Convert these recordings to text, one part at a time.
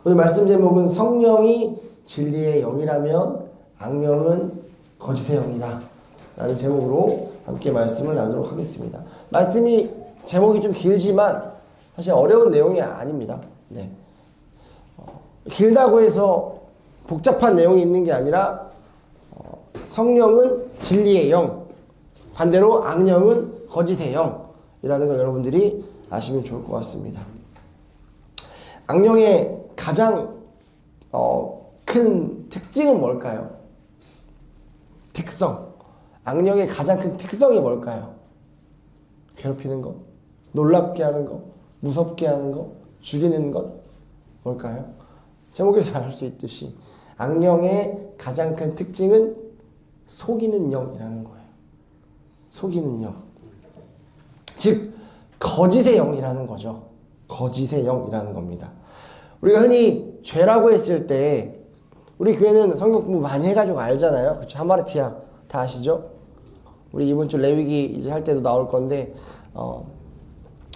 오늘 말씀 제목은 성령이 진리의 영이라면 악령은 거짓의 영이다 라는 제목으로 함께 말씀을 나누도록 하겠습니다. 말씀이 제목이 좀 길지만 사실 어려운 내용이 아닙니다. 네. 길다고 해서 복잡한 내용이 있는 게 아니라 성령은 진리의 영, 반대로 악령은 거짓의 영이라는 걸 여러분들이 아시면 좋을 것 같습니다. 악령의 가장 큰 특징은 뭘까요? 특성. 악령의 가장 큰 특성이 뭘까요? 괴롭히는 것, 놀랍게 하는 것, 무섭게 하는 것, 죽이는 것, 뭘까요? 제목에서 알 수 있듯이 악령의 가장 큰 특징은 속이는 영이라는 거예요. 속이는 영. 즉 거짓의 영이라는 거죠. 거짓의 영이라는 겁니다. 우리가 흔히 죄라고 했을 때 우리 교회는 성경 공부 많이 해가지고 알잖아요. 그렇죠? 하마르티아 다 아시죠? 우리 이번 주 레위기 이제 할 때도 나올 건데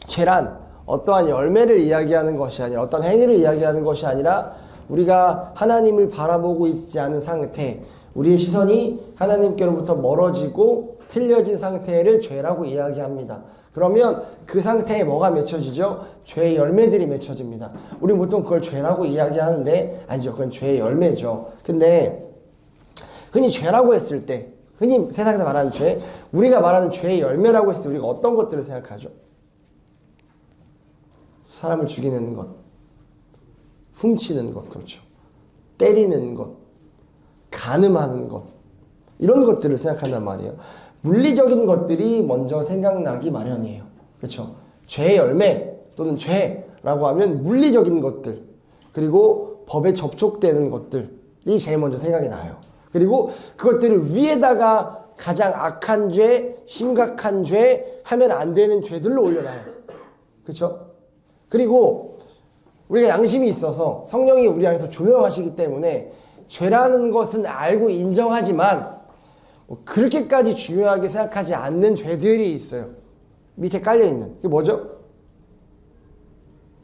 죄란 어떠한 열매를 이야기하는 것이 아니라 어떤 행위를 이야기하는 것이 아니라 우리가 하나님을 바라보고 있지 않은 상태, 우리의 시선이 하나님께로부터 멀어지고 틀려진 상태를 죄라고 이야기합니다. 그러면 그 상태에 뭐가 맺혀지죠? 죄의 열매들이 맺혀집니다. 우리 보통 그걸 죄라고 이야기하는데 아니죠. 그건 죄의 열매죠. 근데 흔히 죄라고 했을 때, 흔히 세상에서 말하는 죄, 우리가 말하는 죄의 열매라고 했을 때 우리가 어떤 것들을 생각하죠? 사람을 죽이는 것, 훔치는 것, 그렇죠. 때리는 것, 간음하는 것, 이런 것들을 생각한단 말이에요. 물리적인 것들이 먼저 생각나기 마련이에요. 그렇죠. 죄의 열매 또는 죄라고 하면 물리적인 것들, 그리고 법에 접촉되는 것들이 제일 먼저 생각이 나요. 그리고 그것들을 위에다가 가장 악한 죄, 심각한 죄, 하면 안 되는 죄들로 올려놔요. 그렇죠? 그리고 우리가 양심이 있어서 성령이 우리 안에서 조명하시기 때문에 죄라는 것은 알고 인정하지만 그렇게까지 중요하게 생각하지 않는 죄들이 있어요. 밑에 깔려있는. 그게 뭐죠?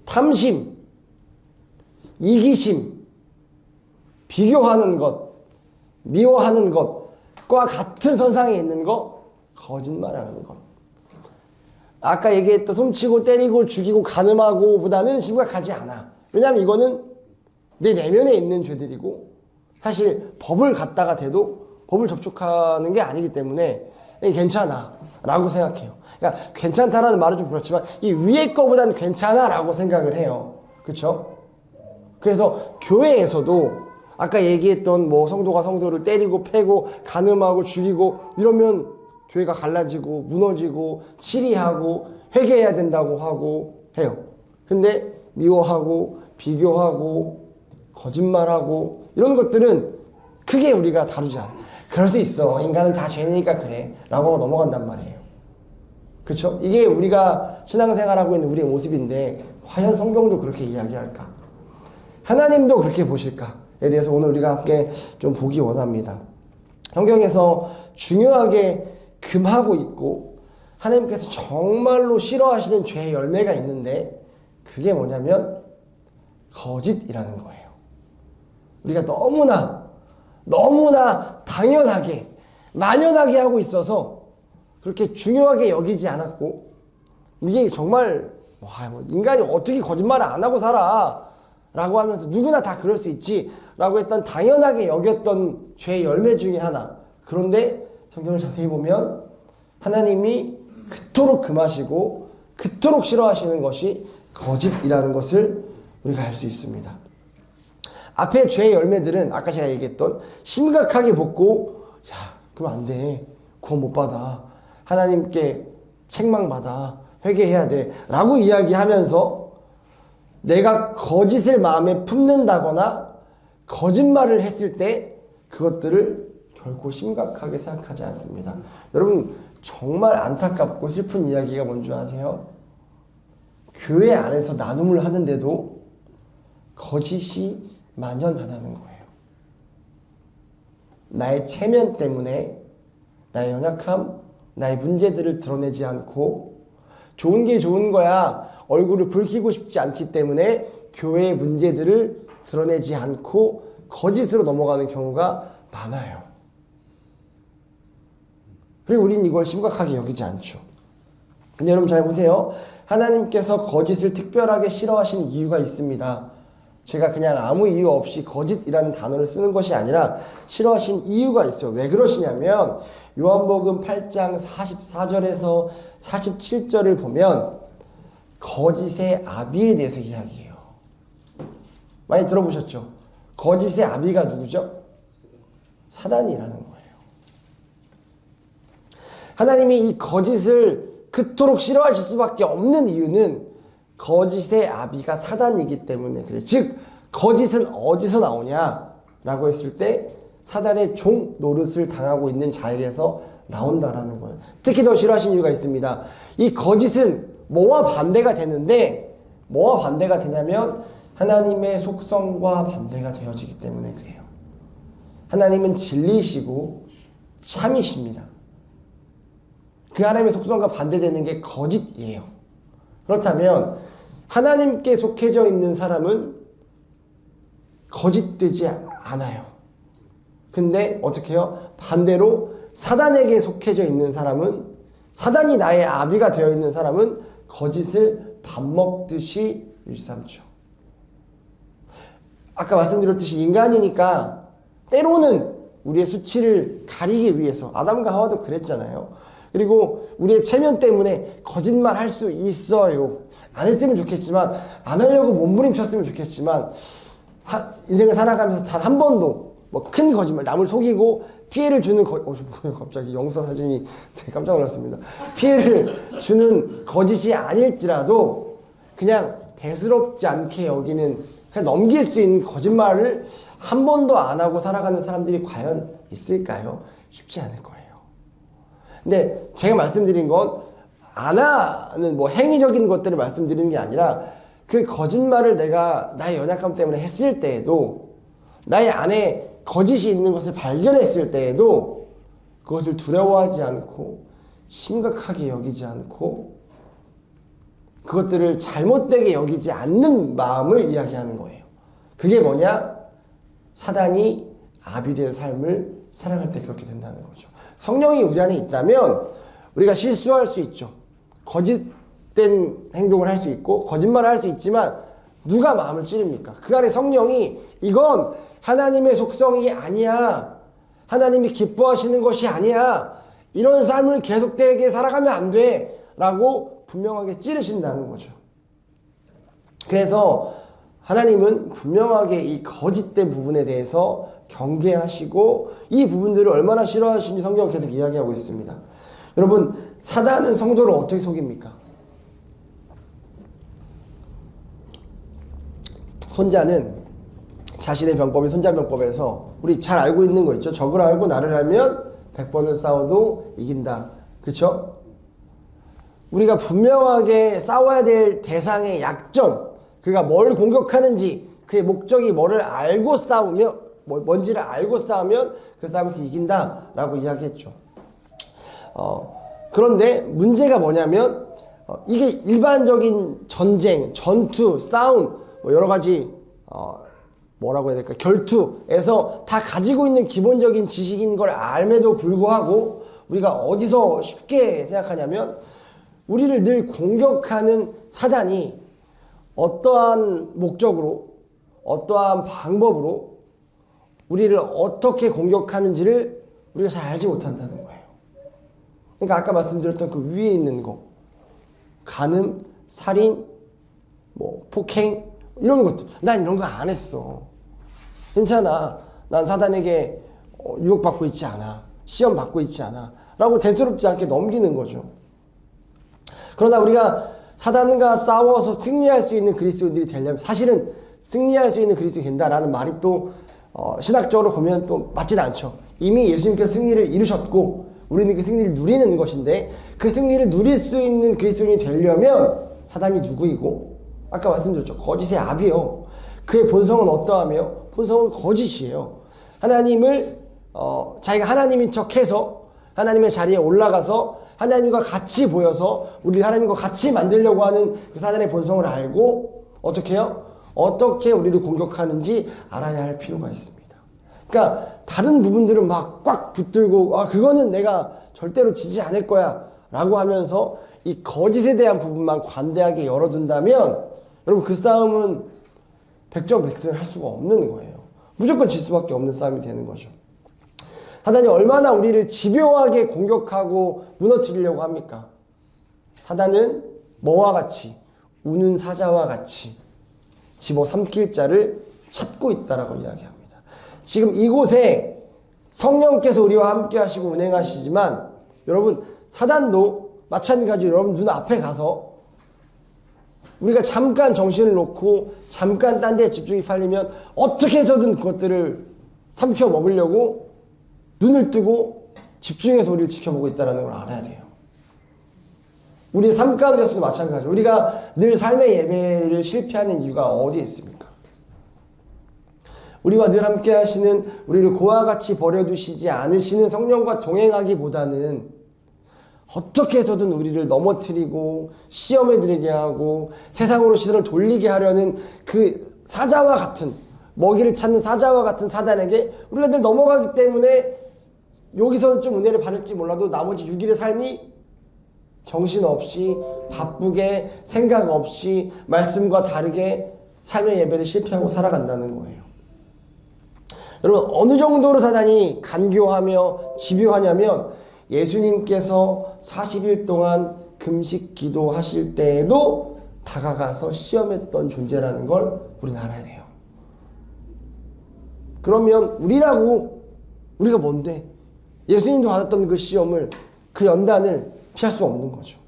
탐심, 이기심, 비교하는 것, 미워하는 것과 같은 선상에 있는 것, 거짓말하는 것. 아까 얘기했던 훔치고 때리고 죽이고 간음하고 보다는 심각하지 않아. 왜냐하면 이거는 내 내면에 있는 죄들이고 사실 법을 갖다가 대도 법을 접촉하는 게 아니기 때문에 괜찮아 라고 생각해요. 그러니까 괜찮다라는 말은 좀 그렇지만 이 위에 거보다는 괜찮아 라고 생각을 해요. 그렇죠? 그래서 교회에서도 아까 얘기했던 뭐 성도가 성도를 때리고 패고 간음하고 죽이고 이러면 교회가 갈라지고 무너지고 치리하고 회개해야 된다고 하고 해요. 근데 미워하고 비교하고 거짓말하고 이런 것들은 크게 우리가 다루지 않아요. 그럴 수 있어. 인간은 다 죄니까 그래. 라고 하고 넘어간단 말이에요. 그렇죠? 이게 우리가 신앙생활하고 있는 우리의 모습인데 과연 성경도 그렇게 이야기할까? 하나님도 그렇게 보실까에 대해서 오늘 우리가 함께 좀 보기 원합니다. 성경에서 중요하게 금하고 있고 하나님께서 정말로 싫어하시는 죄의 열매가 있는데 그게 뭐냐면 거짓이라는 거예요. 우리가 너무나 당연하게 만연하게 하고 있어서 그렇게 중요하게 여기지 않았고 이게 정말 인간이 어떻게 거짓말을 안 하고 살아 라고 하면서 누구나 다 그럴 수 있지 라고 했던 당연하게 여겼던 죄의 열매 중에 하나. 그런데 성경을 자세히 보면 하나님이 그토록 금하시고 그토록 싫어하시는 것이 거짓이라는 것을 우리가 알 수 있습니다. 앞에 죄의 열매들은 아까 제가 얘기했던 심각하게 먹고 그럼 안 돼. 구원 못 받아. 하나님께 책망받아. 회개해야 돼. 라고 이야기하면서 내가 거짓을 마음에 품는다거나 거짓말을 했을 때 그것들을 결코 심각하게 생각하지 않습니다. 여러분 정말 안타깝고 슬픈 이야기가 뭔지 아세요? 교회 안에서 나눔을 하는데도 거짓이 만연하다는 거예요. 나의 체면 때문에 나의 연약함, 나의 문제들을 드러내지 않고 좋은 게 좋은 거야 얼굴을 붉히고 싶지 않기 때문에 교회의 문제들을 드러내지 않고 거짓으로 넘어가는 경우가 많아요. 그리고 우린 이걸 심각하게 여기지 않죠. 근데 여러분 잘 보세요. 하나님께서 거짓을 특별하게 싫어하시는 이유가 있습니다. 제가 그냥 아무 이유 없이 거짓이라는 단어를 쓰는 것이 아니라 싫어하신 이유가 있어요. 왜 그러시냐면 요한복음 8장 44절에서 47절을 보면 거짓의 아비에 대해서 이야기해요. 많이 들어보셨죠? 거짓의 아비가 누구죠? 사단이라는 거예요. 하나님이 이 거짓을 그토록 싫어하실 수밖에 없는 이유는 거짓의 아비가 사단이기 때문에 그래. 즉 거짓은 어디서 나오냐라고 했을 때 사단의 종 노릇을 당하고 있는 자에게서 나온다라는 거예요. 특히 더 싫어하신 이유가 있습니다. 이 거짓은 뭐와 반대가 되는데 뭐와 반대가 되냐면 하나님의 속성과 반대가 되어지기 때문에 그래요. 하나님은 진리이시고 참이십니다. 그 하나님의 속성과 반대되는 게 거짓이에요. 그렇다면 하나님께 속해져 있는 사람은 거짓되지 않아요. 근데 어떻게 해요? 반대로 사단에게 속해져 있는 사람은, 사단이 나의 아비가 되어 있는 사람은 거짓을 밥 먹듯이 일삼죠. 아까 말씀드렸듯이 인간이니까 때로는 우리의 수치를 가리기 위해서, 아담과 하와도 그랬잖아요. 그리고 우리의 체면 때문에 거짓말 할 수 있어요. 안 했으면 좋겠지만, 안 하려고 몸부림쳤으면 좋겠지만, 인생을 살아가면서 단 한 번도 뭐 큰 거짓말, 남을 속이고 피해를 주는 갑자기 영서 사진이 되게 깜짝 놀랐습니다. 피해를 주는 거짓이 아닐지라도 그냥 대수롭지 않게 여기는, 그냥 넘길 수 있는 거짓말을 한 번도 안 하고 살아가는 사람들이 과연 있을까요? 쉽지 않을 거예요. 근데 제가 말씀드린 건 안 하는 뭐 행위적인 것들을 말씀드리는 게 아니라 그 거짓말을 내가 나의 연약함 때문에 했을 때에도, 나의 안에 거짓이 있는 것을 발견했을 때에도 그것을 두려워하지 않고 심각하게 여기지 않고 그것들을 잘못되게 여기지 않는 마음을 이야기하는 거예요. 그게 뭐냐? 사단이 아비된 삶을 살아갈 때 그렇게 된다는 거죠. 성령이 우리 안에 있다면 우리가 실수할 수 있죠. 거짓된 행동을 할 수 있고 거짓말을 할 수 있지만 누가 마음을 찌릅니까? 그 안에 성령이 이건 하나님의 속성이 아니야, 하나님이 기뻐하시는 것이 아니야, 이런 삶을 계속되게 살아가면 안 돼 라고 분명하게 찌르신다는 거죠. 그래서 하나님은 분명하게 이 거짓된 부분에 대해서 경계하시고 이 부분들을 얼마나 싫어하시는지 성경은 계속 이야기하고 있습니다. 여러분, 사단은 성도를 어떻게 속입니까? 손자는 자신의 병법인 손자병법에서 우리 잘 알고 있는 거 있죠? 적을 알고 나를 알면 100번을 싸워도 이긴다. 그렇죠? 우리가 분명하게 싸워야 될 대상의 약점, 그가 뭘 공격하는지, 그의 목적이 뭐를 알고 싸우면, 뭔지를 알고 싸우면 그 싸움에서 이긴다라고 이야기했죠. 그런데 문제가 뭐냐면 이게 일반적인 전쟁, 전투, 싸움, 여러 가지 뭐라고 해야 될까, 결투에서 다 가지고 있는 기본적인 지식인 걸 알매도 불구하고 우리가 어디서 쉽게 생각하냐면 우리를 늘 공격하는 사단이 어떠한 목적으로, 어떠한 방법으로 우리를 어떻게 공격하는지를 우리가 잘 알지 못한다는 거예요. 그러니까 아까 말씀드렸던 그 위에 있는 거, 간음, 살인, 뭐 폭행, 이런 것들, 난 이런 거 안 했어, 괜찮아, 난 사단에게 유혹받고 있지 않아, 시험 받고 있지 않아 라고 대수롭지 않게 넘기는 거죠. 그러나 우리가 사단과 싸워서 승리할 수 있는 그리스도인들이 되려면, 사실은 승리할 수 있는 그리스도인이 된다라는 말이 또 신학적으로 보면 또 맞지는 않죠. 이미 예수님께서 승리를 이루셨고 우리는 그 승리를 누리는 것인데, 그 승리를 누릴 수 있는 그리스도인이 되려면 사단이 누구이고, 아까 말씀드렸죠. 거짓의 아비요. 그의 본성은 어떠하며? 본성은 거짓이에요. 하나님을 자기가 하나님인 척해서 하나님의 자리에 올라가서 하나님과 같이 보여서 우리를 하나님과 같이 만들려고 하는 그 사단의 본성을 알고 어떻게 해요? 어떻게 우리를 공격하는지 알아야 할 필요가 있습니다. 그러니까 다른 부분들은 막 꽉 붙들고 그거는 내가 절대로 지지 않을 거야 라고 하면서 이 거짓에 대한 부분만 관대하게 열어둔다면 여러분 그 싸움은 백전백승을 할 수가 없는 거예요. 무조건 질 수밖에 없는 싸움이 되는 거죠. 사단이 얼마나 우리를 집요하게 공격하고 무너뜨리려고 합니까? 사단은 뭐와 같이 우는 사자와 같이 집어삼킬 자를 찾고 있다라고 이야기합니다. 지금 이곳에 성령께서 우리와 함께 하시고 운행하시지만 여러분 사단도 마찬가지로 여러분 눈 앞에 가서 우리가 잠깐 정신을 놓고 잠깐 딴 데에 집중이 팔리면 어떻게 해서든 그것들을 삼켜 먹으려고 눈을 뜨고 집중해서 우리를 지켜보고 있다는 걸 알아야 돼요. 우리의 삶 가운데서도 마찬가지예요. 우리가 늘 삶의 예배를 실패하는 이유가 어디에 있습니까? 우리와 늘 함께 하시는 우리를 고와 같이 버려두시지 않으시는 성령과 동행하기보다는 어떻게 해서든 우리를 넘어뜨리고 시험에 들게 하고 세상으로 시선을 돌리게 하려는 그 사자와 같은 먹이를 찾는 사자와 같은 사단에게 우리가 늘 넘어가기 때문에 여기서는 좀 은혜를 받을지 몰라도 나머지 6일의 삶이 정신없이 바쁘게 생각 없이 말씀과 다르게 삶의 예배를 실패하고 살아간다는 거예요. 여러분 어느 정도로 사단이 간교하며 집요하냐면 예수님께서 40일 동안 금식 기도하실 때에도 다가가서 시험했던 존재라는 걸 우리는 알아야 돼요. 그러면 우리가 뭔데? 예수님도 받았던 그 시험을 그 연단을 피할 수 없는 거죠.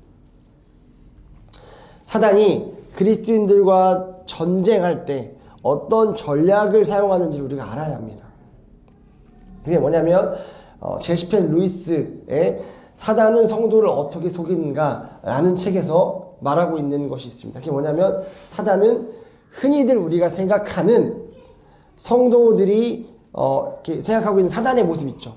사단이 그리스도인들과 전쟁할 때 어떤 전략을 사용하는지 우리가 알아야 합니다. 그게 뭐냐면 제시펜 루이스의 사단은 성도를 어떻게 속이는가 라는 책에서 말하고 있는 것이 있습니다. 그게 뭐냐면 사단은 흔히들 우리가 생각하는 성도들이 이렇게 생각하고 있는 사단의 모습 있죠.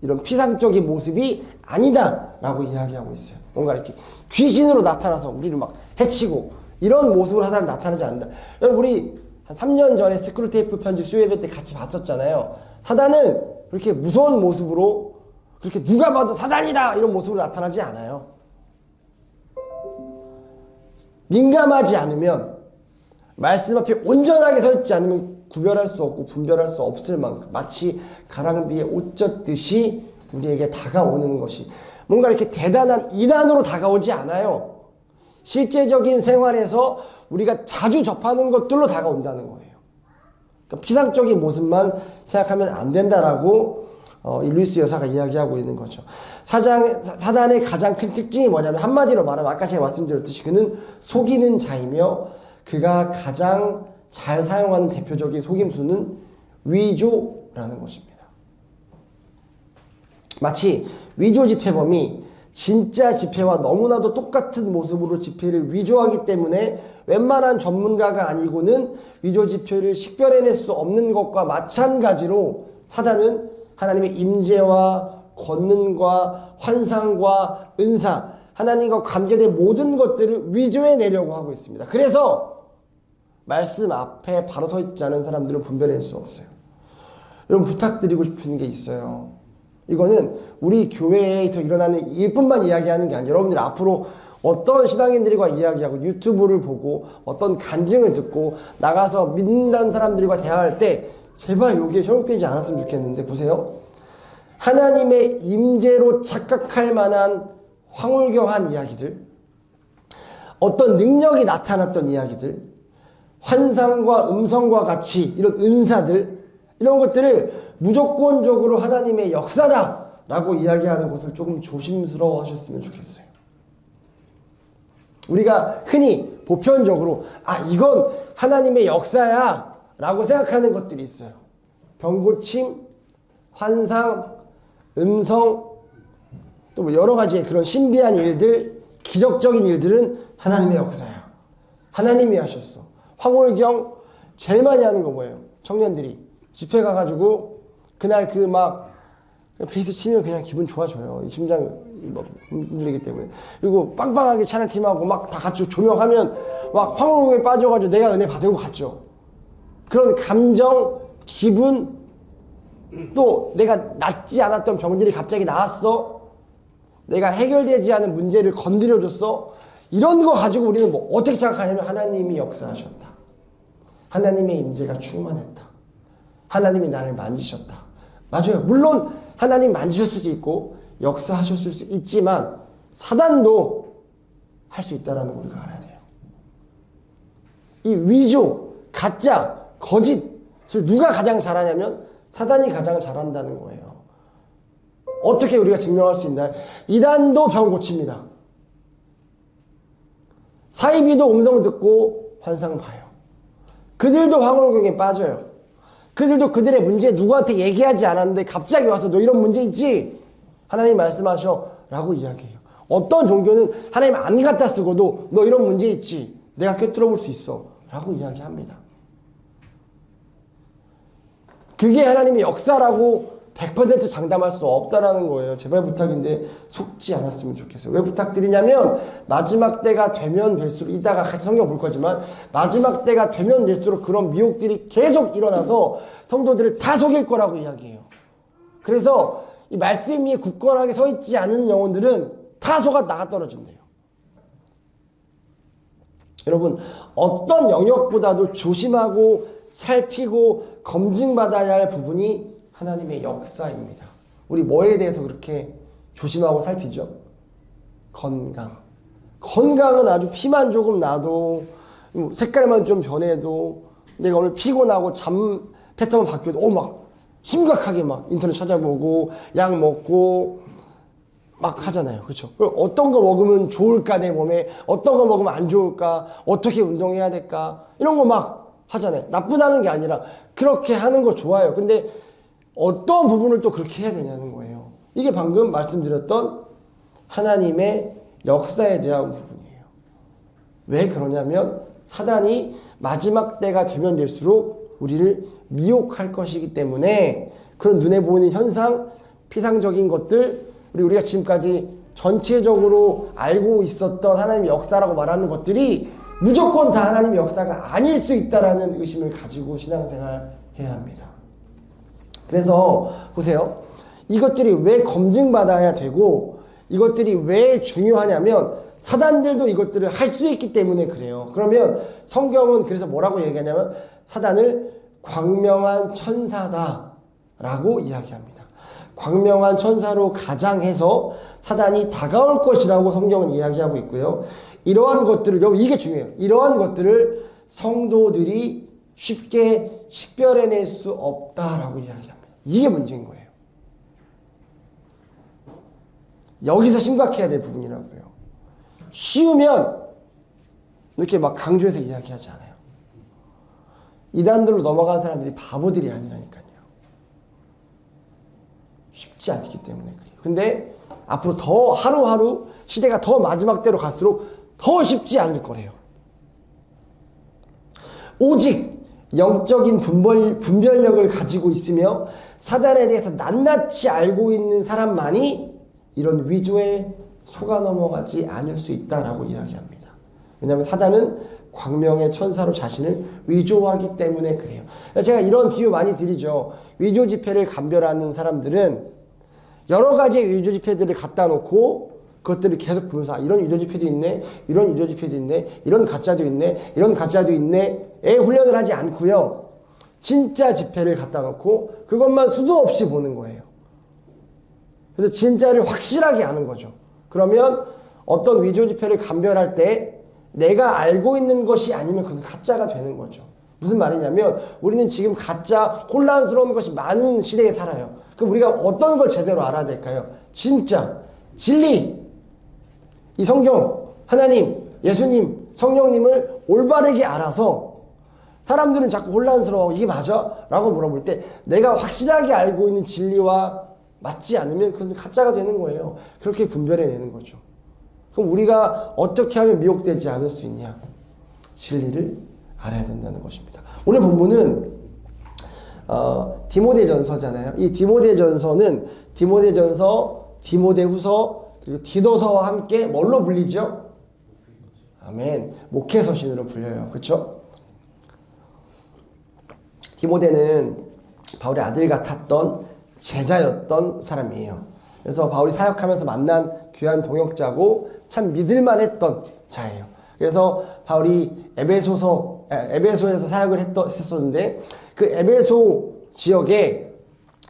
이런 피상적인 모습이 아니다 라고 이야기하고 있어요. 뭔가 이렇게 귀신으로 나타나서 우리를 막 해치고 이런 모습으로 사단은 나타나지 않는다. 여러분 우리 한 3년 전에 스크루테이프 편지 수요예배 때 같이 봤었잖아요. 사단은 그렇게 무서운 모습으로 그렇게 누가 봐도 사단이다 이런 모습으로 나타나지 않아요. 민감하지 않으면 말씀 앞에 온전하게 서 있지 않으면 구별할 수 없고 분별할 수 없을 만큼 마치 가랑비에 옷 젖듯이 우리에게 다가오는 것이 뭔가 이렇게 대단한 이단으로 다가오지 않아요. 실제적인 생활에서 우리가 자주 접하는 것들로 다가온다는 거예요. 그러니까 피상적인 모습만 생각하면 안 된다라고 이 루이스 여사가 이야기하고 있는 거죠. 사단의 가장 큰 특징이 뭐냐면 한마디로 말하면 아까 제가 말씀드렸듯이 그는 속이는 자이며 그가 가장 잘 사용하는 대표적인 속임수는 위조라는 것입니다. 마치 위조 집회범이 진짜 집회와 너무나도 똑같은 모습으로 집회를 위조하기 때문에 웬만한 전문가가 아니고는 위조 집회를 식별해낼 수 없는 것과 마찬가지로 사단은 하나님의 임재와 권능과 환상과 은사, 하나님과 관계된 모든 것들을 위조해내려고 하고 있습니다. 그래서 말씀 앞에 바로 서 있지 않은 사람들은 분별해낼 수 없어요. 여러분 부탁드리고 싶은 게 있어요. 이거는 우리 교회에서 일어나는 일뿐만 이야기하는 게 아니라 여러분들 앞으로 어떤 신앙인들과 이야기하고 유튜브를 보고 어떤 간증을 듣고 나가서 믿는다는 사람들과 대화할 때 제발 여기에 현혹되지 않았으면 좋겠는데 보세요. 하나님의 임재로 착각할 만한 황홀경한 이야기들, 어떤 능력이 나타났던 이야기들, 환상과 음성과 같이 이런 은사들, 이런 것들을 무조건적으로 하나님의 역사다 라고 이야기하는 것을 조금 조심스러워 하셨으면 좋겠어요. 우리가 흔히 보편적으로 이건 하나님의 역사야 라고 생각하는 것들이 있어요. 병고침, 환상, 음성, 또 뭐 여러 가지의 그런 신비한 일들, 기적적인 일들은 하나님의 역사야. 하나님이 하셨어. 황홀경 제일 많이 하는 거 뭐예요? 청년들이 집회 가가지고 그날 그 막 베이스 치면 그냥 기분 좋아져요. 심장 막 흔들리기 때문에. 그리고 빵빵하게 찬양팀하고 막 다 같이 조명하면 막 황홀경에 빠져가지고 내가 은혜 받으고 갔죠. 그런 감정, 기분, 또 내가 낫지 않았던 병들이 갑자기 나왔어. 내가 해결되지 않은 문제를 건드려줬어. 이런 거 가지고 우리는 뭐 어떻게 생각하냐면 하나님이 역사하셨다. 하나님의 임재가 충만했다. 하나님이 나를 만지셨다. 맞아요. 물론 하나님 만지셨을 수도 있고 역사하셨을 수 있지만 사단도 할 수 있다는 걸 우리가 알아야 돼요. 이 위조, 가짜, 거짓을 누가 가장 잘하냐면 사단이 가장 잘한다는 거예요. 어떻게 우리가 증명할 수 있나요? 이단도 병 고칩니다. 사이비도 음성 듣고 환상 봐요. 그들도 황홀경에 빠져요. 그들도 그들의 문제 누구한테 얘기하지 않았는데 갑자기 와서 너 이런 문제 있지? 하나님 말씀하셔 라고 이야기해요. 어떤 종교는 하나님 안 갖다 쓰고도 너 이런 문제 있지? 내가 꿰뚫어 볼 수 있어 라고 이야기합니다. 그게 하나님의 역사라고 100% 장담할 수 없다라는 거예요. 제발 부탁인데 속지 않았으면 좋겠어요. 왜 부탁드리냐면 마지막 때가 되면 될수록 이따가 같이 성경 볼 거지만 마지막 때가 되면 될수록 그런 미혹들이 계속 일어나서 성도들을 다 속일 거라고 이야기해요. 그래서 이 말씀 위에 굳건하게 서 있지 않은 영혼들은 다 속아 나가 떨어진대요. 여러분 어떤 영역보다도 조심하고 살피고 검증받아야 할 부분이 하나님의 역사입니다. 우리 뭐에 대해서 그렇게 조심하고 살피죠? 건강. 건강은 아주 피만 조금 나도 색깔만 좀 변해도 내가 오늘 피곤하고 잠 패턴만 바뀌어도 막 심각하게 막 인터넷 찾아보고 약 먹고 막 하잖아요. 그렇죠? 어떤 거 먹으면 좋을까 내 몸에 어떤 거 먹으면 안 좋을까 어떻게 운동해야 될까 이런 거 막 하잖아요. 나쁘다는 게 아니라 그렇게 하는 거 좋아요. 근데 어떤 부분을 또 그렇게 해야 되냐는 거예요. 이게 방금 말씀드렸던 하나님의 역사에 대한 부분이에요. 왜 그러냐면 사단이 마지막 때가 되면 될수록 우리를 미혹할 것이기 때문에 그런 눈에 보이는 현상, 피상적인 것들, 우리가 지금까지 전체적으로 알고 있었던 하나님의 역사라고 말하는 것들이 무조건 다 하나님의 역사가 아닐 수 있다는 의심을 가지고 신앙생활 해야 합니다. 그래서 보세요. 이것들이 왜 검증받아야 되고 이것들이 왜 중요하냐면 사단들도 이것들을 할 수 있기 때문에 그래요. 그러면 성경은 그래서 뭐라고 얘기하냐면 사단을 광명한 천사다라고 이야기합니다. 광명한 천사로 가장해서 사단이 다가올 것이라고 성경은 이야기하고 있고요. 이러한 것들을, 여러분 이게 중요해요. 이러한 것들을 성도들이 쉽게 식별해낼 수 없다라고 이야기합니다. 이게 문제인 거예요. 여기서 심각해야 될 부분이라고요. 쉬우면 이렇게 막 강조해서 이야기하지 않아요. 이단들로 넘어간 사람들이 바보들이 아니라니까요. 쉽지 않기 때문에 그래요. 근데 앞으로 더 하루하루 시대가 더 마지막 때로 갈수록 더 쉽지 않을 거래요. 오직 영적인 분별력을 가지고 있으며 사단에 대해서 낱낱이 알고 있는 사람만이 이런 위조에 속아 넘어가지 않을 수 있다라고 이야기합니다. 왜냐하면 사단은 광명의 천사로 자신을 위조하기 때문에 그래요. 제가 이런 비유 많이 드리죠. 위조 지폐를 감별하는 사람들은 여러 가지의 위조 지폐들을 갖다 놓고 그것들을 계속 보면서 이런 위조 지폐도 있네, 이런 위조 지폐도 있네, 이런 가짜도 있네, 이런 가짜도 있네에 훈련을 하지 않고요. 진짜 지폐를 갖다 놓고 그것만 수도 없이 보는 거예요. 그래서 진짜를 확실하게 아는 거죠. 그러면 어떤 위조 지폐를 감별할 때 내가 알고 있는 것이 아니면 그건 가짜가 되는 거죠. 무슨 말이냐면 우리는 지금 가짜 혼란스러운 것이 많은 시대에 살아요. 그럼 우리가 어떤 걸 제대로 알아야 될까요? 진짜, 진리, 이 성경, 하나님, 예수님, 성령님을 올바르게 알아서 사람들은 자꾸 혼란스러워 이게 맞아? 라고 물어볼 때 내가 확실하게 알고 있는 진리와 맞지 않으면 그건 가짜가 되는 거예요. 그렇게 분별해내는 거죠. 그럼 우리가 어떻게 하면 미혹되지 않을 수 있냐? 진리를 알아야 된다는 것입니다. 오늘 본문은 디모데전서잖아요. 이 디모데전서는 디모데전서, 디모데후서, 그리고 디도서와 함께 뭘로 불리죠? 아멘. 목회서신으로 불려요. 그렇죠? 디모데는 바울의 아들 같았던 제자였던 사람이에요. 그래서 바울이 사역하면서 만난 귀한 동역자고 참 믿을만 했던 자예요. 그래서 바울이 에베소에서 사역을 했었는데 그 에베소 지역에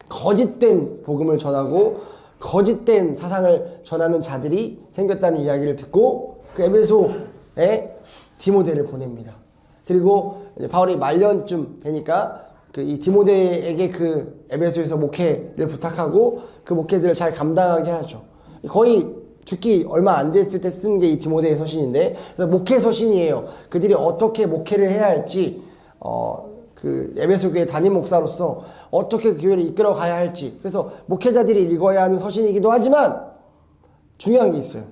거짓된 복음을 전하고 거짓된 사상을 전하는 자들이 생겼다는 이야기를 듣고 그 에베소에 디모데를 보냅니다. 그리고 이제 바울이 말년쯤 되니까 이 디모데에게 그 에베소에서 목회를 부탁하고 그 목회들을 잘 감당하게 하죠. 거의 죽기 얼마 안 됐을 때 쓴 게 이 디모데의 서신인데, 그래서 목회 서신이에요. 그들이 어떻게 목회를 해야 할지, 그 에베소 교회 담임 목사로서 어떻게 그 교회를 이끌어 가야 할지, 그래서 목회자들이 읽어야 하는 서신이기도 하지만 중요한 게 있어요.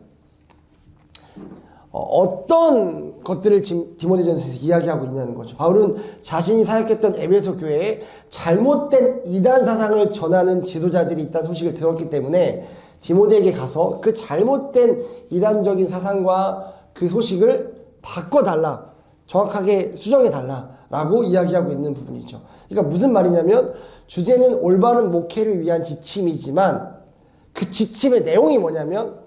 어떤 것들을 지금 디모데전서에서 이야기하고 있냐는 거죠. 바울은 자신이 사역했던 에베소 교회에 잘못된 이단 사상을 전하는 지도자들이 있다는 소식을 들었기 때문에 디모데에게 가서 그 잘못된 이단적인 사상과 그 소식을 바꿔달라, 정확하게 수정해달라라고 이야기하고 있는 부분이죠. 그러니까 무슨 말이냐면 주제는 올바른 목회를 위한 지침이지만 그 지침의 내용이 뭐냐면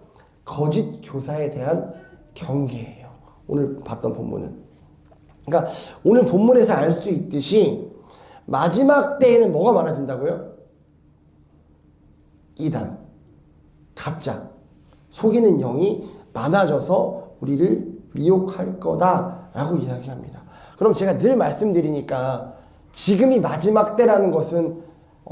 거짓 교사에 대한 경계예요. 오늘 봤던 본문은. 그러니까 오늘 본문에서 알 수 있듯이 마지막 때에는 뭐가 많아진다고요? 이단, 가짜, 속이는 영이 많아져서 우리를 미혹할 거다라고 이야기합니다. 그럼 제가 늘 말씀드리니까 지금이 마지막 때라는 것은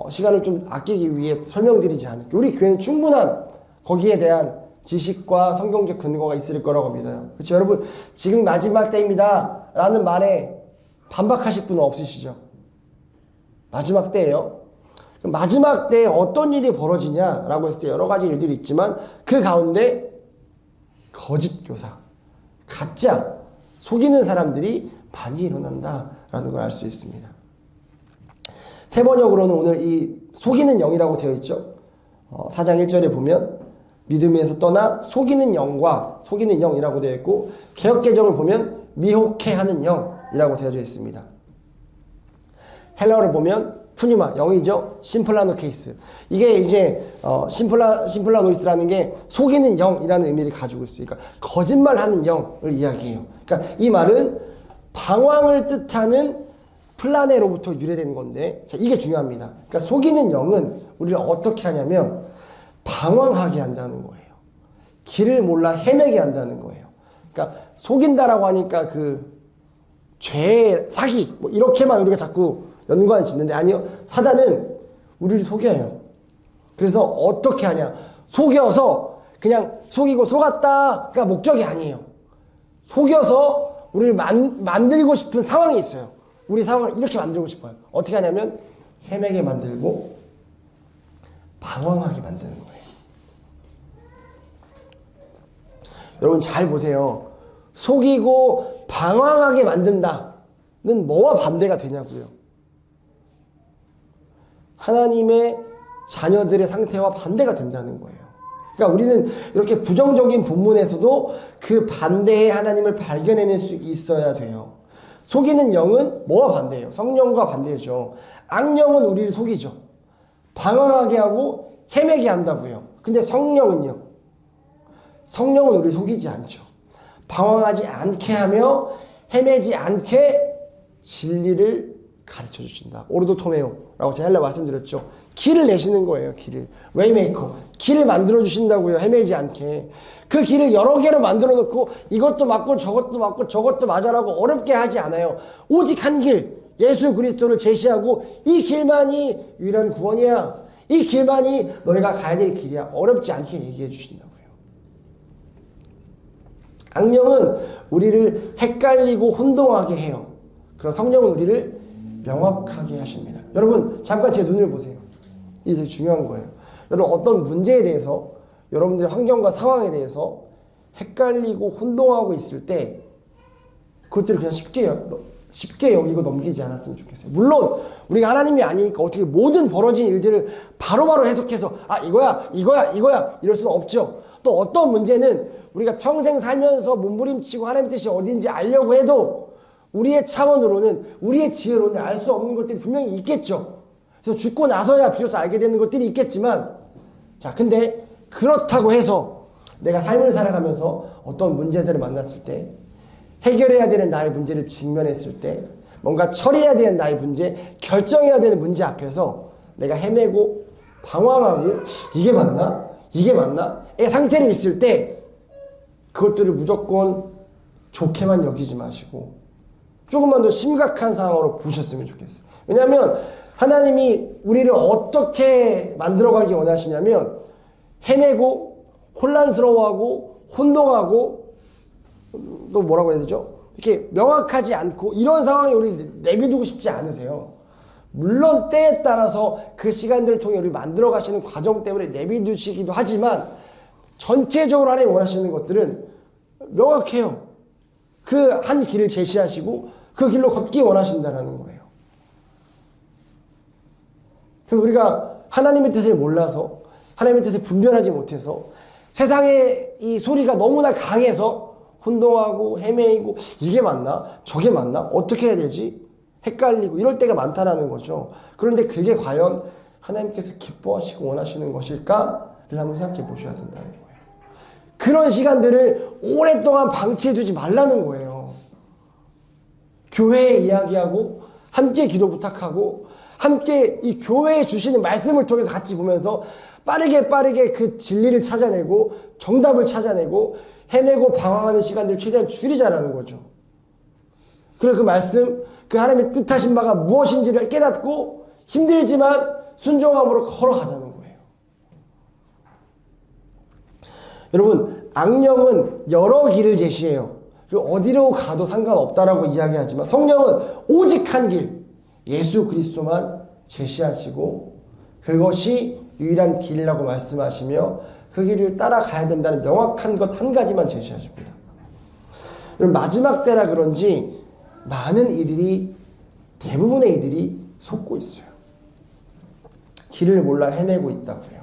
시간을 좀 아끼기 위해 설명드리지 않을게요. 우리 교회는 충분한 거기에 대한 지식과 성경적 근거가 있을 거라고 믿어요. 그렇죠? 여러분, 지금 마지막 때입니다 라는 말에 반박하실 분은 없으시죠? 마지막 때예요. 그럼 마지막 때에 어떤 일이 벌어지냐라고 했을 때 여러 가지 일들이 있지만 그 가운데 거짓 교사, 가짜, 속이는 사람들이 많이 일어난다라는 걸 알 수 있습니다. 세 번역으로는 오늘 이 속이는 영이라고 되어 있죠. 4장 1절에 보면 믿음에서 떠나 속이는 영과 속이는 영이라고 되어 있고, 개역개정을 보면 미혹해 하는 영이라고 되어져 있습니다. 헬라어를 보면 푸니마, 영이죠. 심플라노케이스. 이게 이제 심플라노이스라는 게 속이는 영이라는 의미를 가지고 있어요. 그러니까 거짓말하는 영을 이야기해요. 그러니까 이 말은 방황을 뜻하는 플라네로부터 유래된 건데, 자, 이게 중요합니다. 그러니까 속이는 영은 우리를 어떻게 하냐면 방황하게 한다는 거예요. 길을 몰라 헤매게 한다는 거예요. 그러니까 속인다라고 하니까 그 죄, 사기 뭐 이렇게만 우리가 자꾸 연관을 짓는데, 아니요. 사단은 우리를 속여요. 그래서 어떻게 하냐. 속여서 그냥 속이고 속았다가 목적이 아니에요. 속여서 우리를 만들고 싶은 상황이 있어요. 우리 상황을 이렇게 만들고 싶어요. 어떻게 하냐면 헤매게 만들고 방황하게 만드는 거예요. 여러분 잘 보세요. 속이고 방황하게 만든다는 뭐와 반대가 되냐고요. 하나님의 자녀들의 상태와 반대가 된다는 거예요. 그러니까 우리는 이렇게 부정적인 본문에서도 그 반대의 하나님을 발견해낼 수 있어야 돼요. 속이는 영은 뭐와 반대예요? 성령과 반대죠. 악령은 우리를 속이죠. 방황하게 하고 헤매게 한다고요. 근데 성령은요? 성령은 우리를 속이지 않죠. 방황하지 않게 하며 헤매지 않게 진리를 가르쳐 주신다. 오르도토메오라고 제가 헬라 말씀드렸죠. 길을 내시는 거예요. 길을. 웨이메이커. 길을 만들어 주신다고요. 헤매지 않게. 그 길을 여러 개로 만들어 놓고 이것도 맞고 저것도 맞고 저것도 맞아라고 어렵게 하지 않아요. 오직 한 길, 예수 그리스도를 제시하고 이 길만이 유일한 구원이야. 이 길만이 너희가 가야 될 길이야. 어렵지 않게 얘기해 주신다고요. 악령은 우리를 헷갈리고 혼동하게 해요. 그럼 성령은 우리를 명확하게 하십니다. 여러분 잠깐 제 눈을 보세요. 이게 되게 중요한 거예요. 여러분 어떤 문제에 대해서, 여러분들의 환경과 상황에 대해서 헷갈리고 혼동하고 있을 때 그것들을 그냥 쉽게 여기고 넘기지 않았으면 좋겠어요. 물론 우리가 하나님이 아니니까 어떻게 모든 벌어진 일들을 바로바로 해석해서 이거야 이럴 수는 없죠. 또 어떤 문제는 우리가 평생 살면서 몸부림치고 하나님 뜻이 어딘지 알려고 해도 우리의 차원으로는, 우리의 지혜로는 알 수 없는 것들이 분명히 있겠죠. 그래서 죽고 나서야 비로소 알게 되는 것들이 있겠지만, 자, 근데 그렇다고 해서 내가 삶을 살아가면서 어떤 문제들을 만났을 때, 해결해야 되는 나의 문제를 직면했을 때, 뭔가 처리해야 되는 나의 문제, 결정해야 되는 문제 앞에서 내가 헤매고 방황하고 이게 맞나? 이게 맞나? 의 상태로 있을 때 그것들을 무조건 좋게만 여기지 마시고 조금만 더 심각한 상황으로 보셨으면 좋겠어요. 왜냐하면 하나님이 우리를 어떻게 만들어가기 원하시냐면 헤매고 혼란스러워하고 혼동하고 또 뭐라고 해야 되죠? 이렇게 명확하지 않고 이런 상황에 우리를 내비두고 싶지 않으세요. 물론 때에 따라서 그 시간들을 통해 우리를 만들어 가시는 과정 때문에 내비두시기도 하지만 전체적으로 하나님 원하시는 것들은 명확해요. 그 한 길을 제시하시고 그 길로 걷기 원하신다는 거예요. 그래서 우리가 하나님의 뜻을 몰라서 하나님의 뜻을 분별하지 못해서 세상의 이 소리가 너무나 강해서 혼동하고 헤매이고 이게 맞나? 저게 맞나? 어떻게 해야 되지? 헷갈리고 이럴 때가 많다라는 거죠. 그런데 그게 과연 하나님께서 기뻐하시고 원하시는 것일까를 한번 생각해 보셔야 된다는 거예요. 그런 시간들을 오랫동안 방치해 두지 말라는 거예요. 교회에 이야기하고 함께 기도 부탁하고 함께 이 교회에 주시는 말씀을 통해서 같이 보면서 빠르게 그 진리를 찾아내고 정답을 찾아내고 헤매고 방황하는 시간들을 최대한 줄이자라는 거죠. 그리고 그 말씀, 그 하나님의 뜻하신 바가 무엇인지를 깨닫고 힘들지만 순종함으로 걸어가자는 거예요. 여러분, 악령은 여러 길을 제시해요. 그리고 어디로 가도 상관없다라고 이야기하지만 성령은 오직 한 길, 예수 그리스도만 제시하시고 그것이 유일한 길이라고 말씀하시며 그 길을 따라가야 된다는 명확한 것 한 가지만 제시하십니다. 여러분, 마지막 때라 그런지 많은 이들이, 대부분의 이들이 속고 있어요. 길을 몰라 헤매고 있다고요.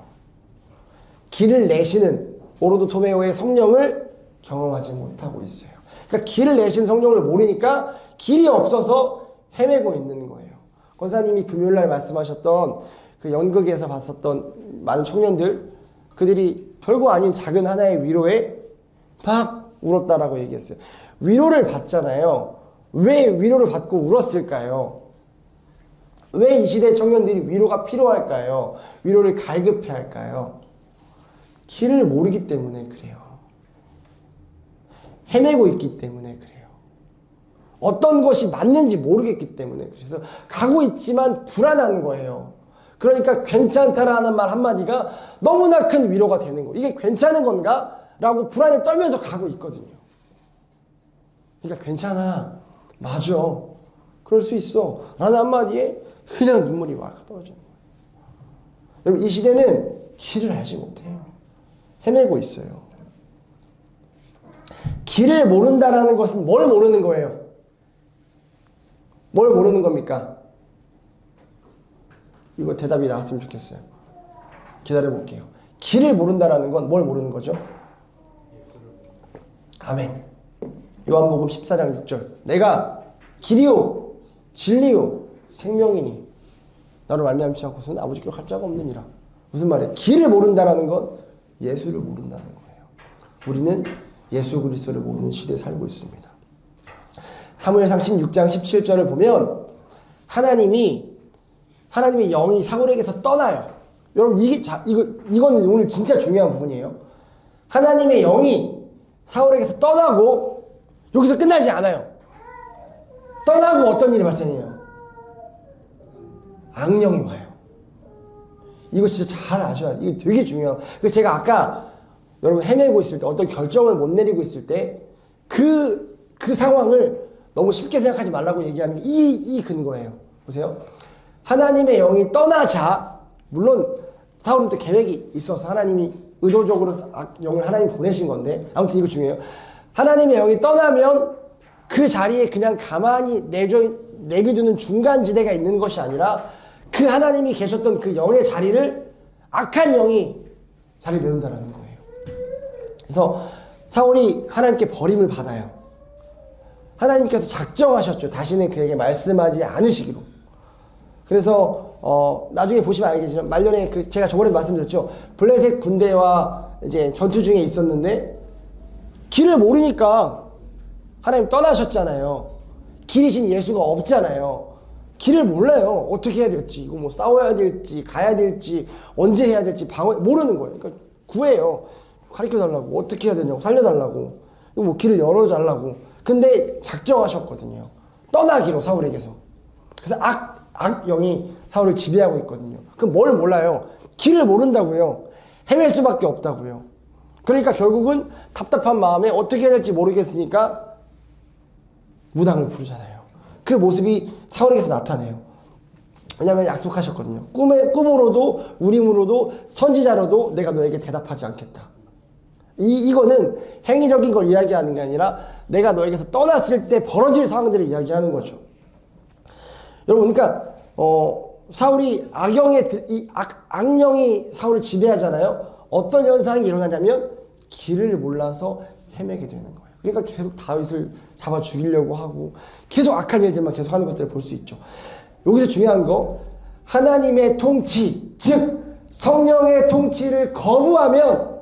길을 내시는 오로도 토메오의 성령을 경험하지 못하고 있어요. 그러니까 길을 내신 성령을 모르니까 길이 없어서 헤매고 있는 거예요. 권사님이 금요일날 말씀하셨던 그 연극에서 봤었던 많은 청년들, 그들이 별거 아닌 작은 하나의 위로에 막 울었다라고 얘기했어요. 위로를 받잖아요. 왜 위로를 받고 울었을까요? 왜 이 시대 청년들이 위로가 필요할까요? 위로를 갈급해 할까요? 길을 모르기 때문에 그래요. 헤매고 있기 때문에 그래요. 어떤 것이 맞는지 모르겠기 때문에 그래서 가고 있지만 불안한 거예요. 그러니까 괜찮다라는 말 한마디가 너무나 큰 위로가 되는 거예요. 이게 괜찮은 건가? 라고 불안에 떨면서 가고 있거든요. 그러니까 괜찮아. 맞아. 그럴 수 있어. 라는 한마디에 그냥 눈물이 막 떨어지는 거예요. 여러분, 이 시대는 길을 알지 못해요. 헤매고 있어요. 길을 모른다라는 것은 뭘 모르는 거예요? 뭘 모르는 겁니까? 이거 대답이 나왔으면 좋겠어요. 기다려볼게요. 길을 모른다라는 건 뭘 모르는 거죠? 아멘. 요한복음 14장 6절. 내가 길이요 진리요 생명이니 나로 말미암지 않고서는 아버지께로 갈 자가 없느니라. 무슨 말이에요? 길을 모른다라는 건 예수를 모른다는 거예요. 우리는 예수 그리스도를 모르는 시대에 살고 있습니다. 사무엘상 16장 17절을 보면 하나님의 영이 사울에게서 떠나요. 여러분, 이거는 오늘 진짜 중요한 부분이에요. 하나님의 영이 사울에게서 떠나고 여기서 끝나지 않아요. 떠나고 어떤 일이 발생해요? 악령이 와요. 이거 진짜 잘 아셔야 돼요. 이거 되게 중요해요. 그래서 제가 아까 여러분 헤매고 있을 때, 어떤 결정을 못 내리고 있을 때 그 상황을 너무 쉽게 생각하지 말라고 얘기하는 게 이 근거예요. 보세요. 하나님의 영이 떠나자, 물론 사울은 또 계획이 있어서 하나님이 의도적으로 영을 하나님 보내신 건데, 아무튼 이거 중요해요. 하나님의 영이 떠나면 그 자리에 그냥 가만히 내비두는 중간지대가 있는 것이 아니라 그 하나님이 계셨던 그 영의 자리를 악한 영이 자리 메운다라는 거예요. 그래서 사울이 하나님께 버림을 받아요. 하나님께서 작정하셨죠. 다시는 그에게 말씀하지 않으시기로. 그래서 나중에 보시면 알겠지만 말년에 제가 저번에도 말씀드렸죠. 블레셋 군대와 이제 전투 중에 있었는데 길을 모르니까 하나님 떠나셨잖아요. 길이신 예수가 없잖아요. 길을 몰라요. 어떻게 해야 될지, 이거 뭐 싸워야 될지, 가야 될지, 언제 해야 될지 모르는 거예요. 그러니까 구해요. 가르쳐 달라고, 어떻게 해야 되냐고, 살려달라고, 뭐 길을 열어달라고. 근데 작정하셨거든요. 떠나기로, 사울에게서. 그래서 악영이 사울을 지배하고 있거든요. 그럼 뭘 몰라요? 길을 모른다고요. 헤맬 수밖에 없다고요. 그러니까 결국은 답답한 마음에 어떻게 해야 될지 모르겠으니까 무당을 부르잖아요. 그 모습이 사울에게서 나타나요. 왜냐하면 약속하셨거든요. 꿈으로도 우림으로도 선지자로도 내가 너에게 대답하지 않겠다. 이거는 행위적인 걸 이야기하는 게 아니라 내가 너에게서 떠났을 때 벌어질 상황들을 이야기하는 거죠. 여러분, 그러니까 사울이 악령이 사울을 지배하잖아요. 어떤 현상이 일어나냐면 길을 몰라서 헤매게 되는 거예요. 그러니까 계속 다윗을 잡아 죽이려고 하고 계속 악한 일들만 계속 하는 것들을 볼 수 있죠. 여기서 중요한 거, 하나님의 통치, 즉 성령의 통치를 거부하면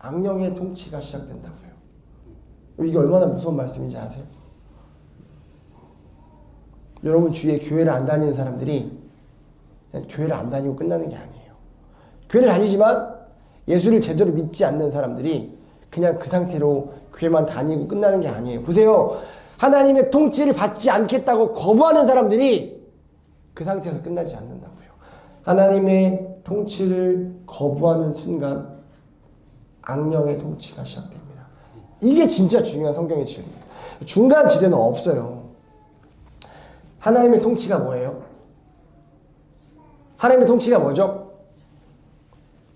악령의 통치가 시작된다고요. 이게 얼마나 무서운 말씀인지 아세요? 여러분 주위에 교회를 안 다니는 사람들이 그냥 교회를 안 다니고 끝나는 게 아니에요. 교회를 다니지만 예수를 제대로 믿지 않는 사람들이 그냥 그 상태로 교회만 다니고 끝나는 게 아니에요. 보세요. 하나님의 통치를 받지 않겠다고 거부하는 사람들이 그 상태에서 끝나지 않는다고요. 하나님의 통치를 거부하는 순간 악령의 통치가 시작됩니다. 이게 진짜 중요한 성경의 진리예요. 중간 지대는 없어요. 하나님의 통치가 뭐예요? 하나님의 통치가 뭐죠?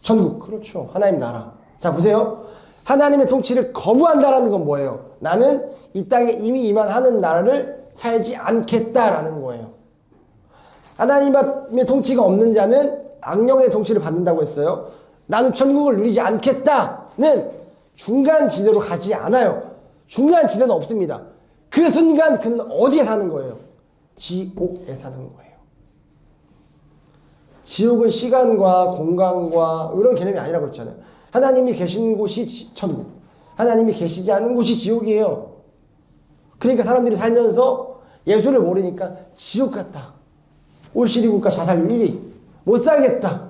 천국. 그렇죠. 하나님 나라. 자, 보세요. 하나님의 통치를 거부한다라는 건 뭐예요? 나는 이 땅에 이미 임한하는 나라를 살지 않겠다라는 거예요. 하나님의 통치가 없는 자는 악령의 통치를 받는다고 했어요. 나는 천국을 누리지 않겠다는 중간 지대로 가지 않아요. 중간 지대는 없습니다. 그 순간 그는 어디에 사는 거예요? 지옥에 사는 거예요. 지옥은 시간과 공간과 이런 개념이 아니라고 했잖아요. 하나님이 계신 곳이 천국, 하나님이 계시지 않은 곳이 지옥이에요. 그러니까 사람들이 살면서 예수를 모르니까 지옥 같다. OECD 국가 자살률 1위. 못 살겠다.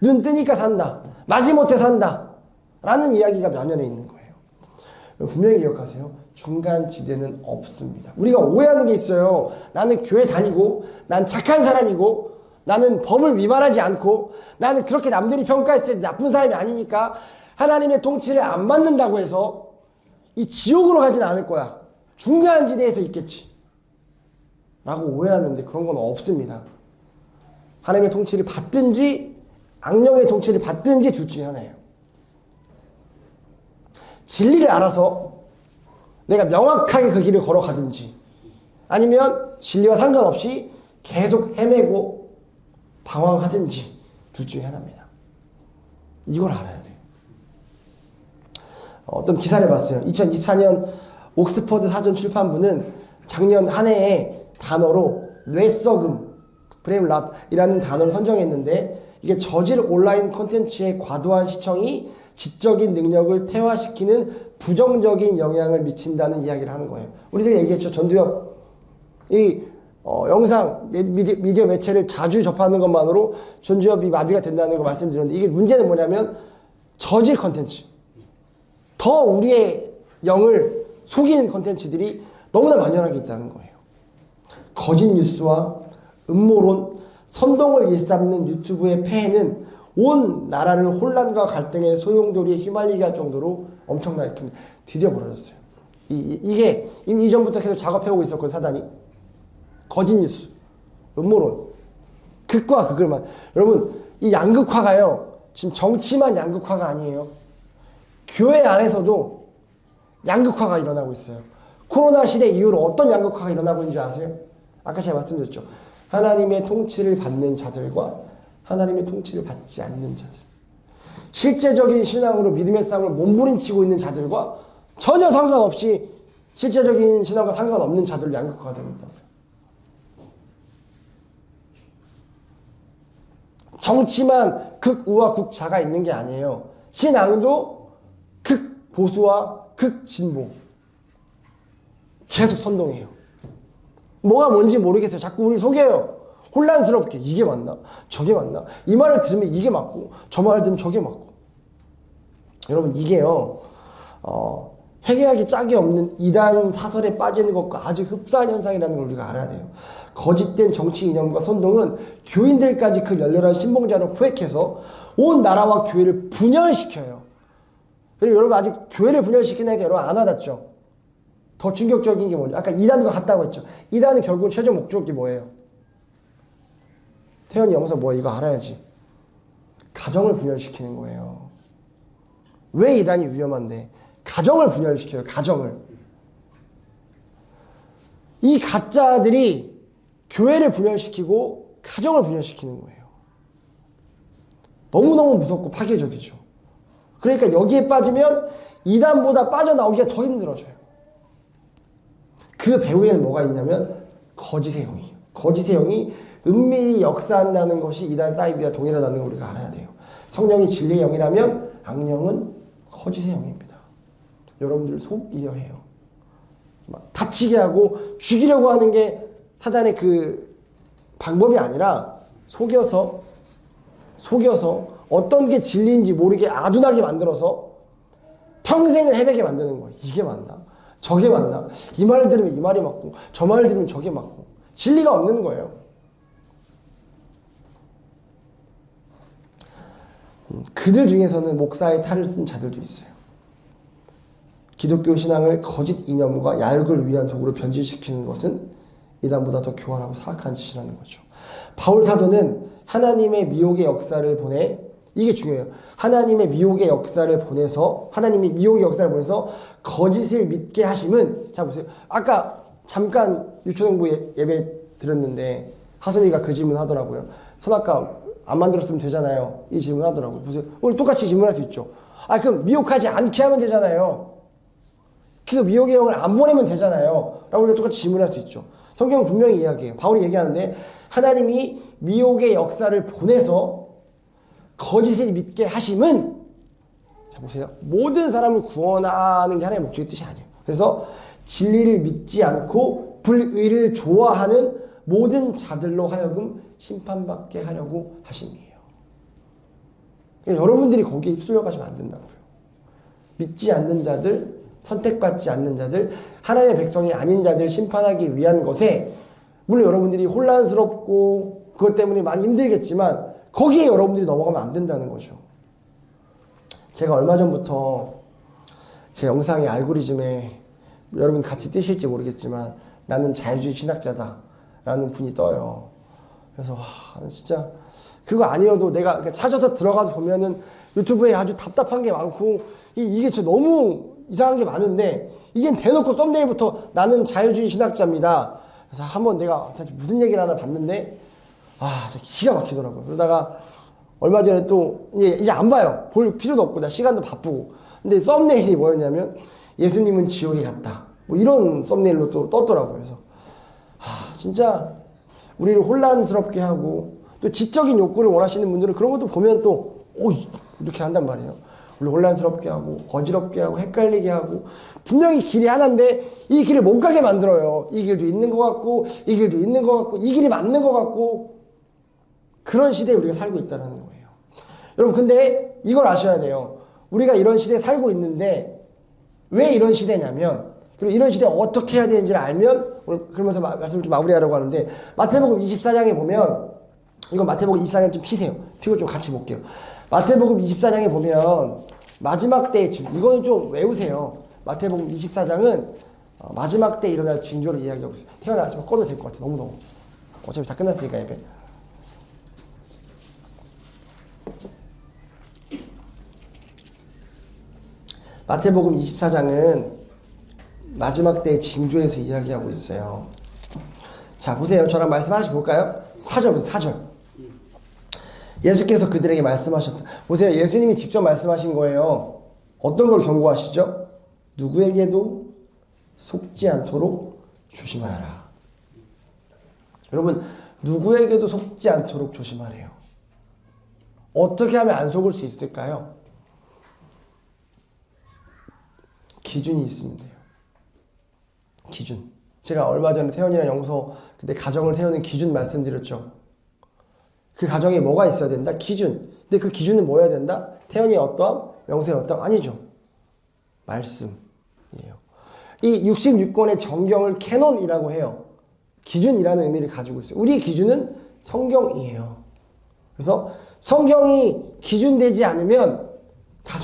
눈 뜨니까 산다. 마지못해 산다. 라는 이야기가 만연해 있는 거예요. 분명히 기억하세요. 중간 지대는 없습니다. 우리가 오해하는 게 있어요. 나는 교회 다니고 난 착한 사람이고 나는 법을 위반하지 않고 나는 그렇게 남들이 평가했을 때 나쁜 사람이 아니니까 하나님의 통치를 안 받는다고 해서 이 지옥으로 가진 않을 거야. 중간 지대에서 있겠지. 라고 오해하는데 그런 건 없습니다. 하나님의 통치를 받든지 악령의 통치를 받든지 둘 중에 하나예요. 진리를 알아서 내가 명확하게 그 길을 걸어가든지 아니면 진리와 상관없이 계속 헤매고 방황하든지 둘 중에 하나입니다. 이걸 알아야 돼요. 어떤 기사를 봤어요. 2024년 옥스퍼드 사전 출판부는 작년 한 해에 단어로 뇌썩음, 브레임랏이라는 단어를 선정했는데 이게 저질 온라인 콘텐츠의 과도한 시청이 지적인 능력을 퇴화시키는 부정적인 영향을 미친다는 이야기를 하는 거예요. 우리들 얘기했죠. 전두엽. 영상, 미디어 매체를 자주 접하는 것만으로 전두엽이 마비가 된다는 걸 말씀드렸는데 이게 문제는 뭐냐면 저질 콘텐츠. 더 우리의 영을 속이는 콘텐츠들이 너무나 만연하게 있다는 거예요. 거짓 뉴스와 음모론, 선동을 일삼는 유튜브의 폐해는 온 나라를 혼란과 갈등의 소용돌이에 휘말리게 할 정도로 엄청나게 큽니다. 드디어 벌어졌어요. 이게 이미 이전부터 계속 작업해오고 있었거든요. 사단이. 거짓 뉴스, 음모론, 극과 극을만. 여러분, 이 양극화가요. 지금 정치만 양극화가 아니에요. 교회 안에서도 양극화가 일어나고 있어요. 코로나 시대 이후로 어떤 양극화가 일어나고 있는 줄 아세요? 아까 제가 말씀드렸죠. 하나님의 통치를 받는 자들과 하나님의 통치를 받지 않는 자들. 실제적인 신앙으로 믿음의 싸움을 몸부림치고 있는 자들과 전혀 상관없이 실제적인 신앙과 상관없는 자들로 양극화가 됩니다. 정치만 극우와 극좌가 있는 게 아니에요. 신앙도 극보수와 극진보 계속 선동해요. 뭐가 뭔지 모르겠어요. 자꾸 우리 속여요. 혼란스럽게 이게 맞나? 저게 맞나? 이 말을 들으면 이게 맞고 저 말을 들으면 저게 맞고. 여러분 이게요. 회개하기 짝이 없는 이단 사설에 빠지는 것과 아주 흡사한 현상이라는 걸 우리가 알아야 돼요. 거짓된 정치 이념과 선동은 교인들까지 그 열렬한 신봉자로 포획해서 온 나라와 교회를 분열시켜요. 그리고 여러분 아직 교회를 분열시키니까 여러분 안 와닿죠? 더 충격적인 게 뭐냐? 아까 이단과 같다고 했죠. 이단은 결국 최종 목적이 뭐예요? 태연이 영서 뭐 이거 알아야지. 가정을 분열시키는 거예요. 왜 이단이 위험한데? 가정을 분열시켜요. 가정을. 이 가짜들이 교회를 분열시키고 가정을 분열시키는 거예요. 너무너무 무섭고 파괴적이죠. 그러니까 여기에 빠지면 이단보다 빠져나오기가 더 힘들어져요. 그 배후에는 뭐가 있냐면 거짓의 영이에요. 거짓의 영이 은밀히 역사한다는 것이 이단 사이비와 동일하다는 걸 우리가 알아야 돼요. 성령이 진리의 영이라면 악령은 거짓의 영입니다. 여러분들 속이려 해요. 다치게 하고 죽이려고 하는 게 사단의 그 방법이 아니라 속여서 어떤 게 진리인지 모르게 아둔하게 만들어서 평생을 헤매게 만드는 거예요. 이게 맞나? 저게 맞나? 이 말을 들으면 이 말이 맞고 저 말을 들으면 저게 맞고 진리가 없는 거예요. 그들 중에서는 목사의 탈을 쓴 자들도 있어요. 기독교 신앙을 거짓 이념과 야욕을 위한 도구로 변질시키는 것은 이단보다 더 교활하고 사악한 짓이라는 거죠. 바울 사도는 하나님의 미혹의 역사를 보내, 이게 중요해요. 하나님이 미혹의 역사를 보내서 거짓을 믿게 하심은, 자 보세요. 아까 잠깐 유초등부 예배 들었는데 하소미가 그 질문 하더라고요. 선악과 안 만들었으면 되잖아요. 이 질문 하더라고요. 보세요. 우리 똑같이 질문할 수 있죠. 그럼 미혹하지 않게 하면 되잖아요. 그 미혹의 영을 안 보내면 되잖아요. 라고 우리가 똑같이 질문할 수 있죠. 성경은 분명히 이야기해요. 바울이 얘기하는데 하나님이 미혹의 역사를 보내서 거짓을 믿게 하심은, 자 보세요. 모든 사람을 구원하는 게 하나님의 목적의 뜻이 아니에요. 그래서 진리를 믿지 않고 불의를 좋아하는 모든 자들로 하여금 심판받게 하려고 하심이에요. 그러니까 여러분들이 거기에 휩쓸려 가시면 안 된다고요. 믿지 않는 자들, 선택받지 않는 자들, 하나님의 백성이 아닌 자들 심판하기 위한 것에, 물론 여러분들이 혼란스럽고 그것 때문에 많이 힘들겠지만 거기에 여러분들이 넘어가면 안 된다는 거죠. 제가 얼마 전부터 제 영상의 알고리즘에 여러분 같이 뜨실지 모르겠지만 나는 자유주의 신학자다 라는 분이 떠요. 그래서 진짜 그거 아니어도 내가 찾아서 들어가서 보면은 유튜브에 아주 답답한 게 많고 이게 진짜 너무 이상한 게 많은데 이젠 대놓고 썸네일부터 나는 자유주의 신학자입니다. 그래서 한번 내가 무슨 얘기를 하나 봤는데 진짜 기가 막히더라고요. 그러다가 얼마 전에 또 이제 안 봐요. 볼 필요도 없고 나 시간도 바쁘고. 근데 썸네일이 뭐였냐면 예수님은 지옥에 갔다. 뭐 이런 썸네일로 또 떴더라고요. 그래서 진짜 우리를 혼란스럽게 하고 또 지적인 욕구를 원하시는 분들은 그런 것도 보면 또 이렇게 한단 말이에요. 우리 혼란스럽게 하고 거지럽게 하고 헷갈리게 하고 분명히 길이 하나인데 이 길을 못 가게 만들어요. 이 길도 있는 것 같고 이 길도 있는 것 같고 이 길이 맞는 것 같고 그런 시대에 우리가 살고 있다는 거예요. 여러분 근데 이걸 아셔야 돼요. 우리가 이런 시대에 살고 있는데 왜 이런 시대냐면, 그리고 이런 시대에 어떻게 해야 되는지를 알면, 오늘 그러면서 말씀을 좀 마무리하려고 하는데 마태복음 24장에 보면, 이건 마태복음 24장 좀 피세요. 피고 좀 같이 볼게요. 마태복음 24장에 보면 마지막 때의 징조, 이거는 좀 외우세요. 마태복음 24장은 마지막 때 일어날 징조를 이야기하고 있어요. 태어나 좀 꺼도 될 것 같아. 너무 어차피 다 끝났으니까 예배. 마태복음 24장은 마지막 때의 징조에서 이야기하고 있어요. 자 보세요. 저랑 말씀 하나씩 볼까요? 4절. 예수께서 그들에게 말씀하셨다. 보세요. 예수님이 직접 말씀하신 거예요. 어떤 걸 경고하시죠? 누구에게도 속지 않도록 조심하라. 여러분, 누구에게도 속지 않도록 조심하래요. 어떻게 하면 안 속을 수 있을까요? 기준이 있으면 돼요. 기준. 제가 얼마 전에 태연이랑 영서 그때 가정을 세우는 기준 말씀드렸죠. 그 가정에 뭐가 있어야 된다? 기준. 근데 그 기준은 뭐여야 된다? 태연이의 어떠함? 영서의 어떠함? 아니죠. 말씀이에요. 이 66권의 정경을 캐논이라고 해요. 기준이라는 의미를 가지고 있어요. 우리의 기준은 성경이에요. 그래서 성경이 기준되지 않으면 다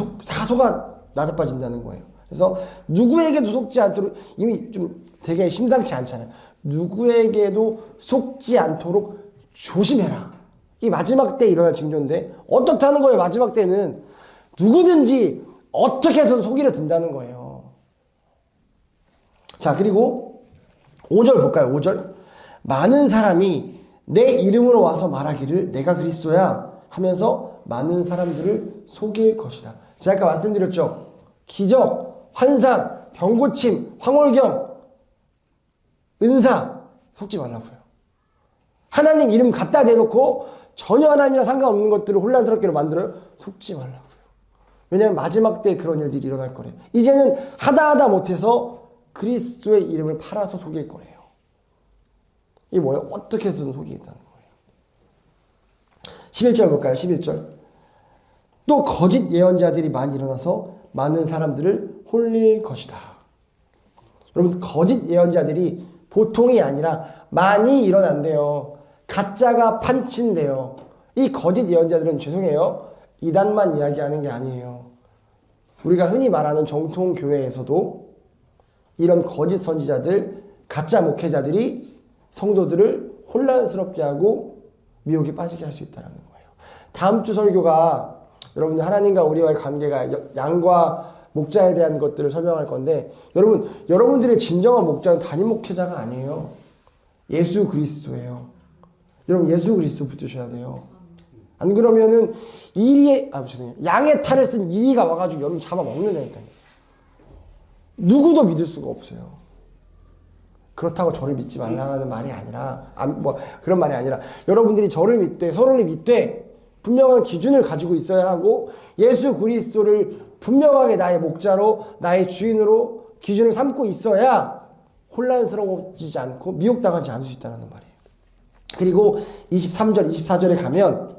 속아 나자빠진다는 거예요. 그래서 누구에게도 속지 않도록, 이미 좀 되게 심상치 않잖아요. 누구에게도 속지 않도록 조심해라. 이 마지막 때 일어날 징조인데 어떻다는 거예요? 마지막 때는 누구든지 어떻게 해서든 속이려 든다는 거예요. 자, 그리고 5절 볼까요? 5절. 많은 사람이 내 이름으로 와서 말하기를 내가 그리스도야 하면서 많은 사람들을 속일 것이다. 제가 아까 말씀드렸죠. 기적, 환상, 병고침, 황홀경, 은사 속지 말라고요. 하나님 이름 갖다 대놓고 전혀 하나님이랑 상관없는 것들을 혼란스럽게 만들어요. 속지 말라고요. 왜냐하면 마지막 때 그런 일들이 일어날 거래요. 이제는 하다 못해서 그리스도의 이름을 팔아서 속일 거래요. 이게 뭐예요? 어떻게 해서든 속이겠다는 거예요. 11절 볼까요? 11절. 또 거짓 예언자들이 많이 일어나서 많은 사람들을 홀릴 것이다. 여러분, 거짓 예언자들이 보통이 아니라 많이 일어난대요. 가짜가 판친대요. 이 거짓 예언자들은 죄송해요. 이단만 이야기하는 게 아니에요. 우리가 흔히 말하는 정통 교회에서도 이런 거짓 선지자들, 가짜 목회자들이 성도들을 혼란스럽게 하고 미혹에 빠지게 할 수 있다는 거예요. 다음 주 설교가 여러분 하나님과 우리와의 관계가 양과 목자에 대한 것들을 설명할 건데 여러분들의 진정한 목자는 담임 목회자가 아니에요. 예수 그리스도예요. 여러분 예수 그리스도 붙으셔야 돼요. 안 그러면은 양의 탈을 쓴 이리가 와가지고 여러분 잡아먹는다니까요. 누구도 믿을 수가 없어요. 그렇다고 저를 믿지 말라는 말이 아니라 그런 말이 아니라 여러분들이 저를 믿되 서로를 믿되 분명한 기준을 가지고 있어야 하고 예수 그리스도를 분명하게 나의 목자로 나의 주인으로 기준을 삼고 있어야 혼란스러워지지 않고 미혹당하지 않을 수 있다는 말이에요. 그리고 23절 24절에 가면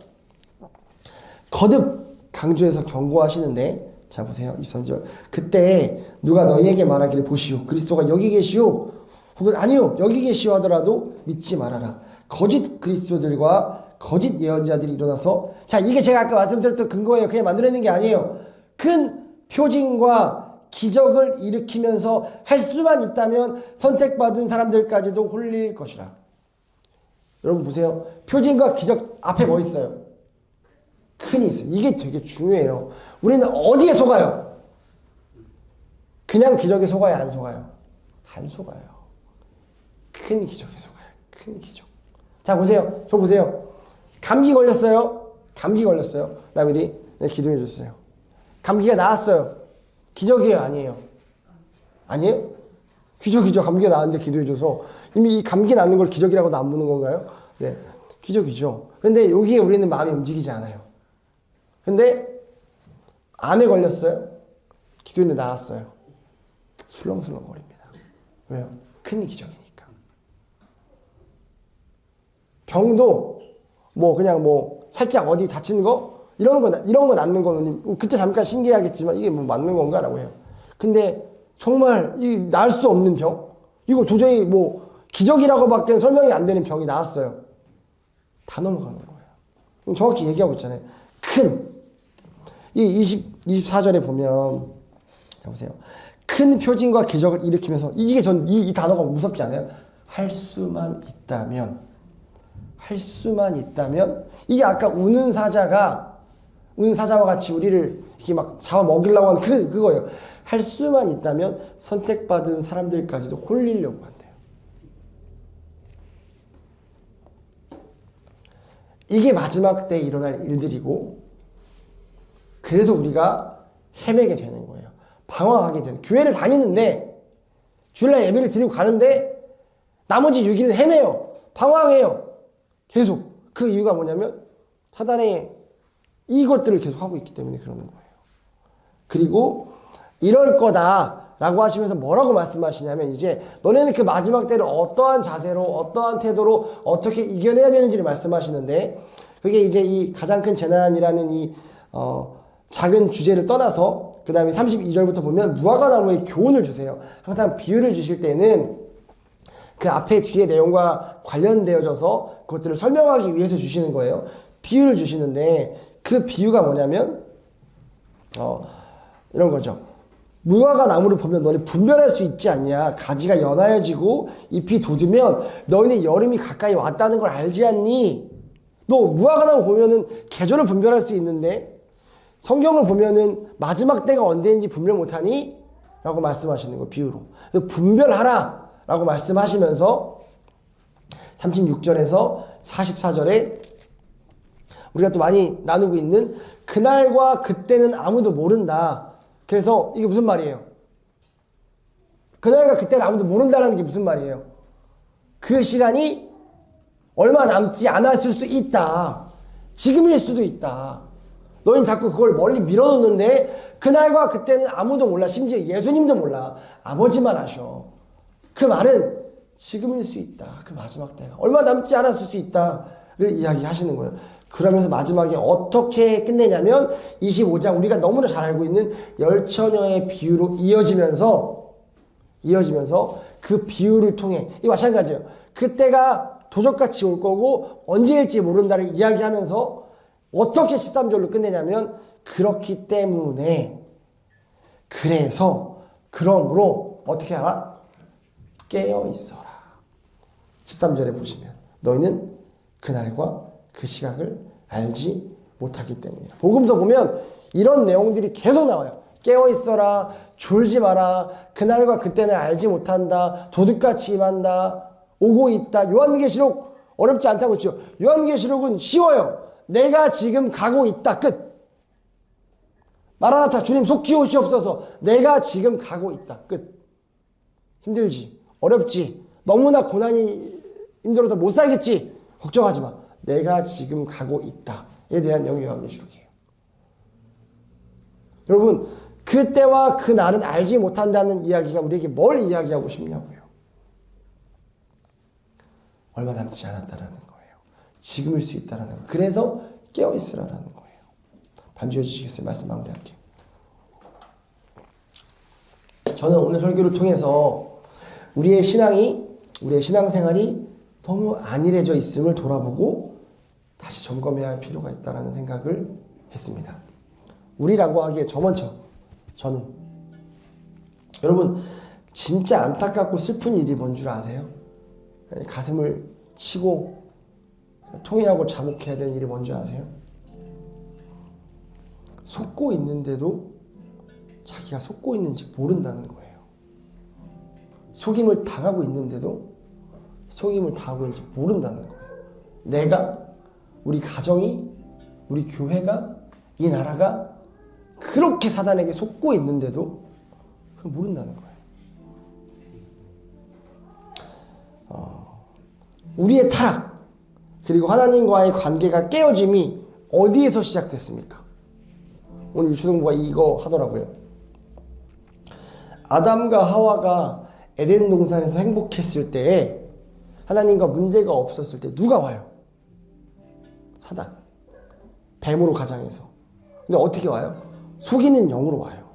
거듭 강조해서 경고하시는데 자 보세요. 23절. 그때 누가 너희에게 말하기를 보시오 그리스도가 여기 계시오 혹은 아니요 여기 계시오 하더라도 믿지 말아라. 거짓 그리스도들과 거짓 예언자들이 일어나서 자 이게 제가 아까 말씀드렸던 근거예요. 그냥 만들어내는 게 아니에요. 큰 표징과 기적을 일으키면서 할 수만 있다면 선택받은 사람들까지도 홀릴 것이라. 여러분 보세요. 표징과 기적 앞에 뭐 있어요? 큰이 있어요. 이게 되게 중요해요. 우리는 어디에 속아요? 그냥 기적에 속아요? 안 속아요? 안 속아요. 큰 기적에 속아요. 큰 기적. 자 보세요. 저 보세요. 감기 걸렸어요. 감기 걸렸어요. 남일이 기도해 줬어요. 감기가 나았어요. 기적이에요? 아니에요? 아니에요? 기적이죠. 감기가 나았는데 기도해 줘서 이미 이 감기 낫는 걸 기적이라고도 안 보는 건가요? 네, 기적이죠. 근데 여기에 우리는 마음이 움직이지 않아요. 근데 암에 걸렸어요. 기도했는데 나았어요. 술렁술렁거립니다. 왜요? 큰 기적이니까. 병도 그냥 살짝 어디 다치는 거 이런 거 낫는 거는 그때 잠깐 신기하겠지만 이게 맞는 건가라고 해요. 근데 정말 나을 수 없는 병 이거 도저히 기적이라고밖에 설명이 안 되는 병이 나왔어요. 다 넘어가는 거예요. 정확히 얘기하고 있잖아요. 이 24절에 보면 자 보세요. 큰 표징과 기적을 일으키면서 이게 이 단어가 무섭지 않아요? 할 수만 있다면 이게 아까 우는 사자와 같이 우리를 이렇게 막 잡아먹이려고 하는 그거예요. 할 수만 있다면 선택받은 사람들까지도 홀리려고 한대요. 이게 마지막 때에 일어날 일들이고 그래서 우리가 헤매게 되는 거예요. 방황하게 되는 교회를 다니는데 주일날 예배를 드리고 가는데 나머지 6일은 헤매요. 방황해요. 계속. 그 이유가 뭐냐면 사단의 이것들을 계속 하고 있기 때문에 그러는 거예요. 그리고 이럴 거다라고 하시면서 뭐라고 말씀하시냐면 이제 너네는 그 마지막 때를 어떠한 자세로 어떠한 태도로 어떻게 이겨내야 되는지를 말씀하시는데 그게 이제 이 가장 큰 재난이라는 이 작은 주제를 떠나서 그 다음에 32절부터 보면 무화과 나무의 교훈을 주세요. 항상 비유를 주실 때는 그 앞에 뒤에 내용과 관련되어져서 그것들을 설명하기 위해서 주시는 거예요. 비유를 주시는데 그 비유가 뭐냐면 이런 거죠. 무화과 나무를 보면 너네 분별할 수 있지 않냐. 가지가 연하여지고 잎이 돋으면 너희는 여름이 가까이 왔다는 걸 알지 않니? 너 무화과 나무 보면은 계절을 분별할 수 있는데 성경을 보면은 마지막 때가 언제인지 분별 못하니? 라고 말씀하시는 거예요. 비유로. 분별하라 라고 말씀하시면서 36절에서 44절에 우리가 또 많이 나누고 있는 그날과 그때는 아무도 모른다. 그래서 이게 무슨 말이에요? 그날과 그때는 아무도 모른다는 게 무슨 말이에요? 그 시간이 얼마 남지 않았을 수 있다. 지금일 수도 있다. 너희는 자꾸 그걸 멀리 밀어놓는데 그날과 그때는 아무도 몰라. 심지어 예수님도 몰라. 아버지만 아셔. 그 말은 지금일 수 있다. 그 마지막 때가 얼마 남지 않았을 수 있다를 이야기하시는 거예요. 그러면서 마지막에 어떻게 끝내냐면 25장 우리가 너무나 잘 알고 있는 열처녀의 비유로 이어지면서 그 비유를 통해 이 마찬가지예요. 그때가 도적같이 올 거고 언제일지 모른다를 이야기하면서 어떻게 13절로 끝내냐면 그렇기 때문에 그러므로 어떻게 하라? 깨어 있어라. 13절에 보시면 너희는 그날과 그 시각을 알지 못하기 때문이다. 복음서 보면 이런 내용들이 계속 나와요. 깨어 있어라. 졸지 마라. 그날과 그때는 알지 못한다. 도둑같이 임한다. 오고 있다. 요한계시록 어렵지 않다고 했죠. 요한계시록은 쉬워요. 내가 지금 가고 있다. 끝. 마라나타 주님 속히 오시옵소서. 내가 지금 가고 있다. 끝. 힘들지. 어렵지. 너무나 고난이 힘들어서 못 살겠지. 걱정하지 마. 내가 지금 가고 있다에 대한 영이 요한계시록이에요. 여러분 그때와 그 날은 알지 못한다는 이야기가 우리에게 뭘 이야기하고 싶냐고요. 얼마 남지 않았다라는 거예요. 지금일 수 있다라는 거예요. 그래서 깨어있으라라는 거예요. 반주해 주시겠어요? 말씀 마무리할게요. 저는 오늘 설교를 통해서 우리의 신앙생활이 너무 안일해져 있음을 돌아보고 다시 점검해야 할 필요가 있다는 생각을 했습니다. 우리라고 하기에 저는 여러분 진짜 안타깝고 슬픈 일이 뭔 줄 아세요? 가슴을 치고 통회하고 자복해야 되는 일이 뭔 줄 아세요? 속고 있는데도 자기가 속고 있는지 모른다는 거예요. 속임을 당하고 있는데도 속임을 당하고 있는지 모른다는 거예요. 내가, 우리 가정이, 우리 교회가, 이 나라가 그렇게 사단에게 속고 있는데도 모른다는 거예요. 우리의 타락 그리고 하나님과의 관계가 깨어짐이 어디에서 시작됐습니까? 오늘 유초동부가 이거 하더라고요. 아담과 하와가 에덴 동산에서 행복했을 때에 하나님과 문제가 없었을 때 누가 와요? 사단. 뱀으로 가장해서. 근데 어떻게 와요? 속이는 영으로 와요.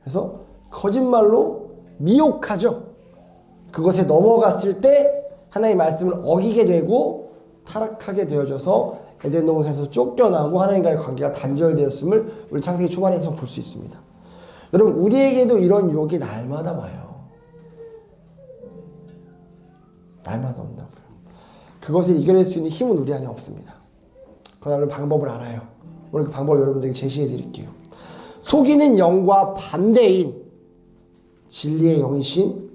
그래서 거짓말로 미혹하죠. 그것에 넘어갔을 때 하나님의 말씀을 어기게 되고 타락하게 되어져서 에덴 동산에서 쫓겨나고 하나님과의 관계가 단절되었음을 우리 창세기 초반에서 볼 수 있습니다. 여러분 우리에게도 이런 유혹이 날마다 와요. 날마다 온다고요. 그것을 이겨낼 수 있는 힘은 우리 안에 없습니다. 그러나 우리는 방법을 알아요. 오늘 그 방법을 여러분들에게 제시해 드릴게요. 속이는 영과 반대인 진리의 영이신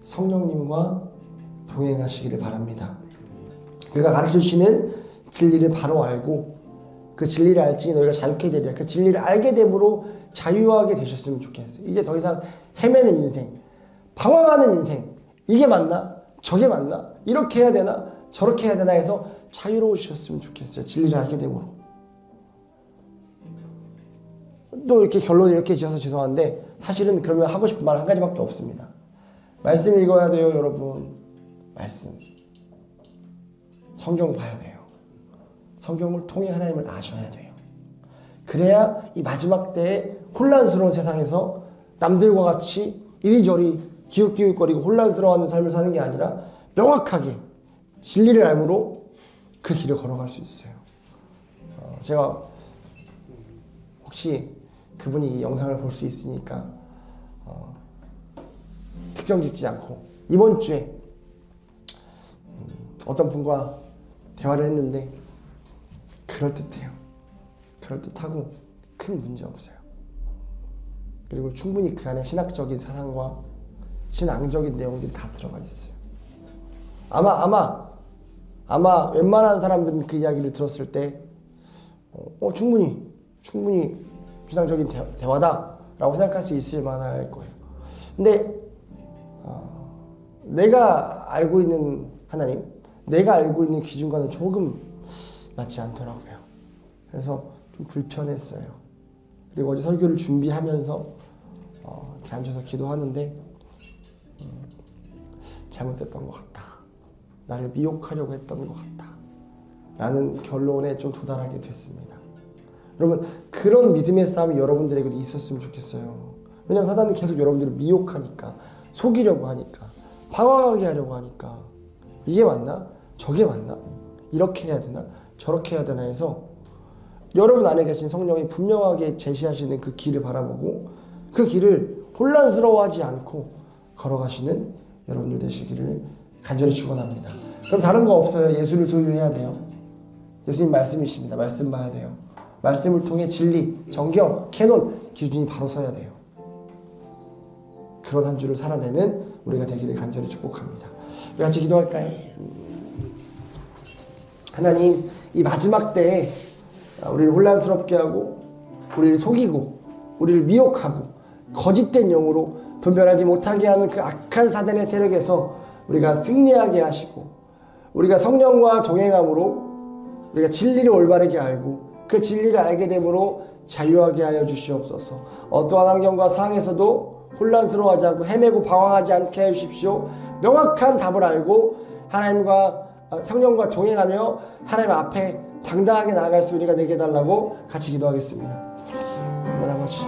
성령님과 동행하시기를 바랍니다. 그가 가르쳐주시는 진리를 바로 알고 그 진리를 알지 너희가 자유케 되리라. 그 진리를 알게 됨으로 자유하게 되셨으면 좋겠어요. 이제 더 이상 헤매는 인생, 방황하는 인생. 이게 맞나? 저게 맞나? 이렇게 해야 되나? 저렇게 해야 되나 해서 자유로우셨으면 좋겠어요. 진리를 알게 되므로. 또 이렇게 결론을 이렇게 지어서 죄송한데 사실은 그러면 하고 싶은 말 한 가지밖에 없습니다. 말씀 읽어야 돼요, 여러분. 말씀. 성경 봐야 돼요. 성경을 통해 하나님을 아셔야 돼요. 그래야 이 마지막 때에 혼란스러운 세상에서 남들과 같이 이리저리 기웃기웃거리고 혼란스러워하는 삶을 사는 게 아니라 명확하게 진리를 알므로 그 길을 걸어갈 수 있어요. 제가 혹시 그분이 이 영상을 볼 수 있으니까 특정 짓지 않고 이번 주에 어떤 분과 대화를 했는데 그럴듯해요. 그럴듯하고 큰 문제 없어요. 그리고 충분히 그 안에 신학적인 사상과 신앙적인 내용들이 다 들어가 있어요. 아마 웬만한 사람들은 그 이야기를 들었을 때 충분히 비상적인 대화다라고 생각할 수 있을 만할 거예요. 근데 내가 알고 있는 하나님, 내가 알고 있는 기준과는 조금 맞지 않더라고요. 그래서 좀 불편했어요. 그리고 어제 설교를 준비하면서 이렇게 앉아서 기도하는데 잘못됐던 것 같다. 나를 미혹하려고 했던 것 같다. 라는 결론에 좀 도달하게 됐습니다. 여러분, 그런 믿음의 싸움이 여러분들에게도 있었으면 좋겠어요. 왜냐하면 사단은 계속 여러분들을 미혹하니까, 속이려고 하니까, 방황하게 하려고 하니까 이게 맞나? 저게 맞나? 이렇게 해야 되나? 저렇게 해야 되나 해서 여러분 안에 계신 성령이 분명하게 제시하시는 그 길을 바라보고 그 길을 혼란스러워하지 않고 걸어가시는 여러분들 되시기를 간절히 축원합니다. 그럼 다른 거 없어요. 예수를 소유해야 돼요. 예수님 말씀이십니다. 말씀 봐야 돼요. 말씀을 통해 진리, 정경, 캐논, 기준이 바로 서야 돼요. 그런 한 주를 살아내는 우리가 되기를 간절히 축복합니다. 우리 같이 기도할까요? 하나님, 이 마지막 때에 우리를 혼란스럽게 하고 우리를 속이고 우리를 미혹하고 거짓된 영으로 분별하지 못하게 하는 그 악한 사단의 세력에서 우리가 승리하게 하시고 우리가 성령과 동행함으로 우리가 진리를 올바르게 알고 그 진리를 알게 되므로 자유하게 하여 주시옵소서. 어떠한 환경과 상황에서도 혼란스러워하지 않고 헤매고 방황하지 않게 해 주십시오. 명확한 답을 알고 하나님과 성령과 동행하며 하나님 앞에 당당하게 나아갈 수 우리가 되게 해달라고 같이 기도하겠습니다. 아버지,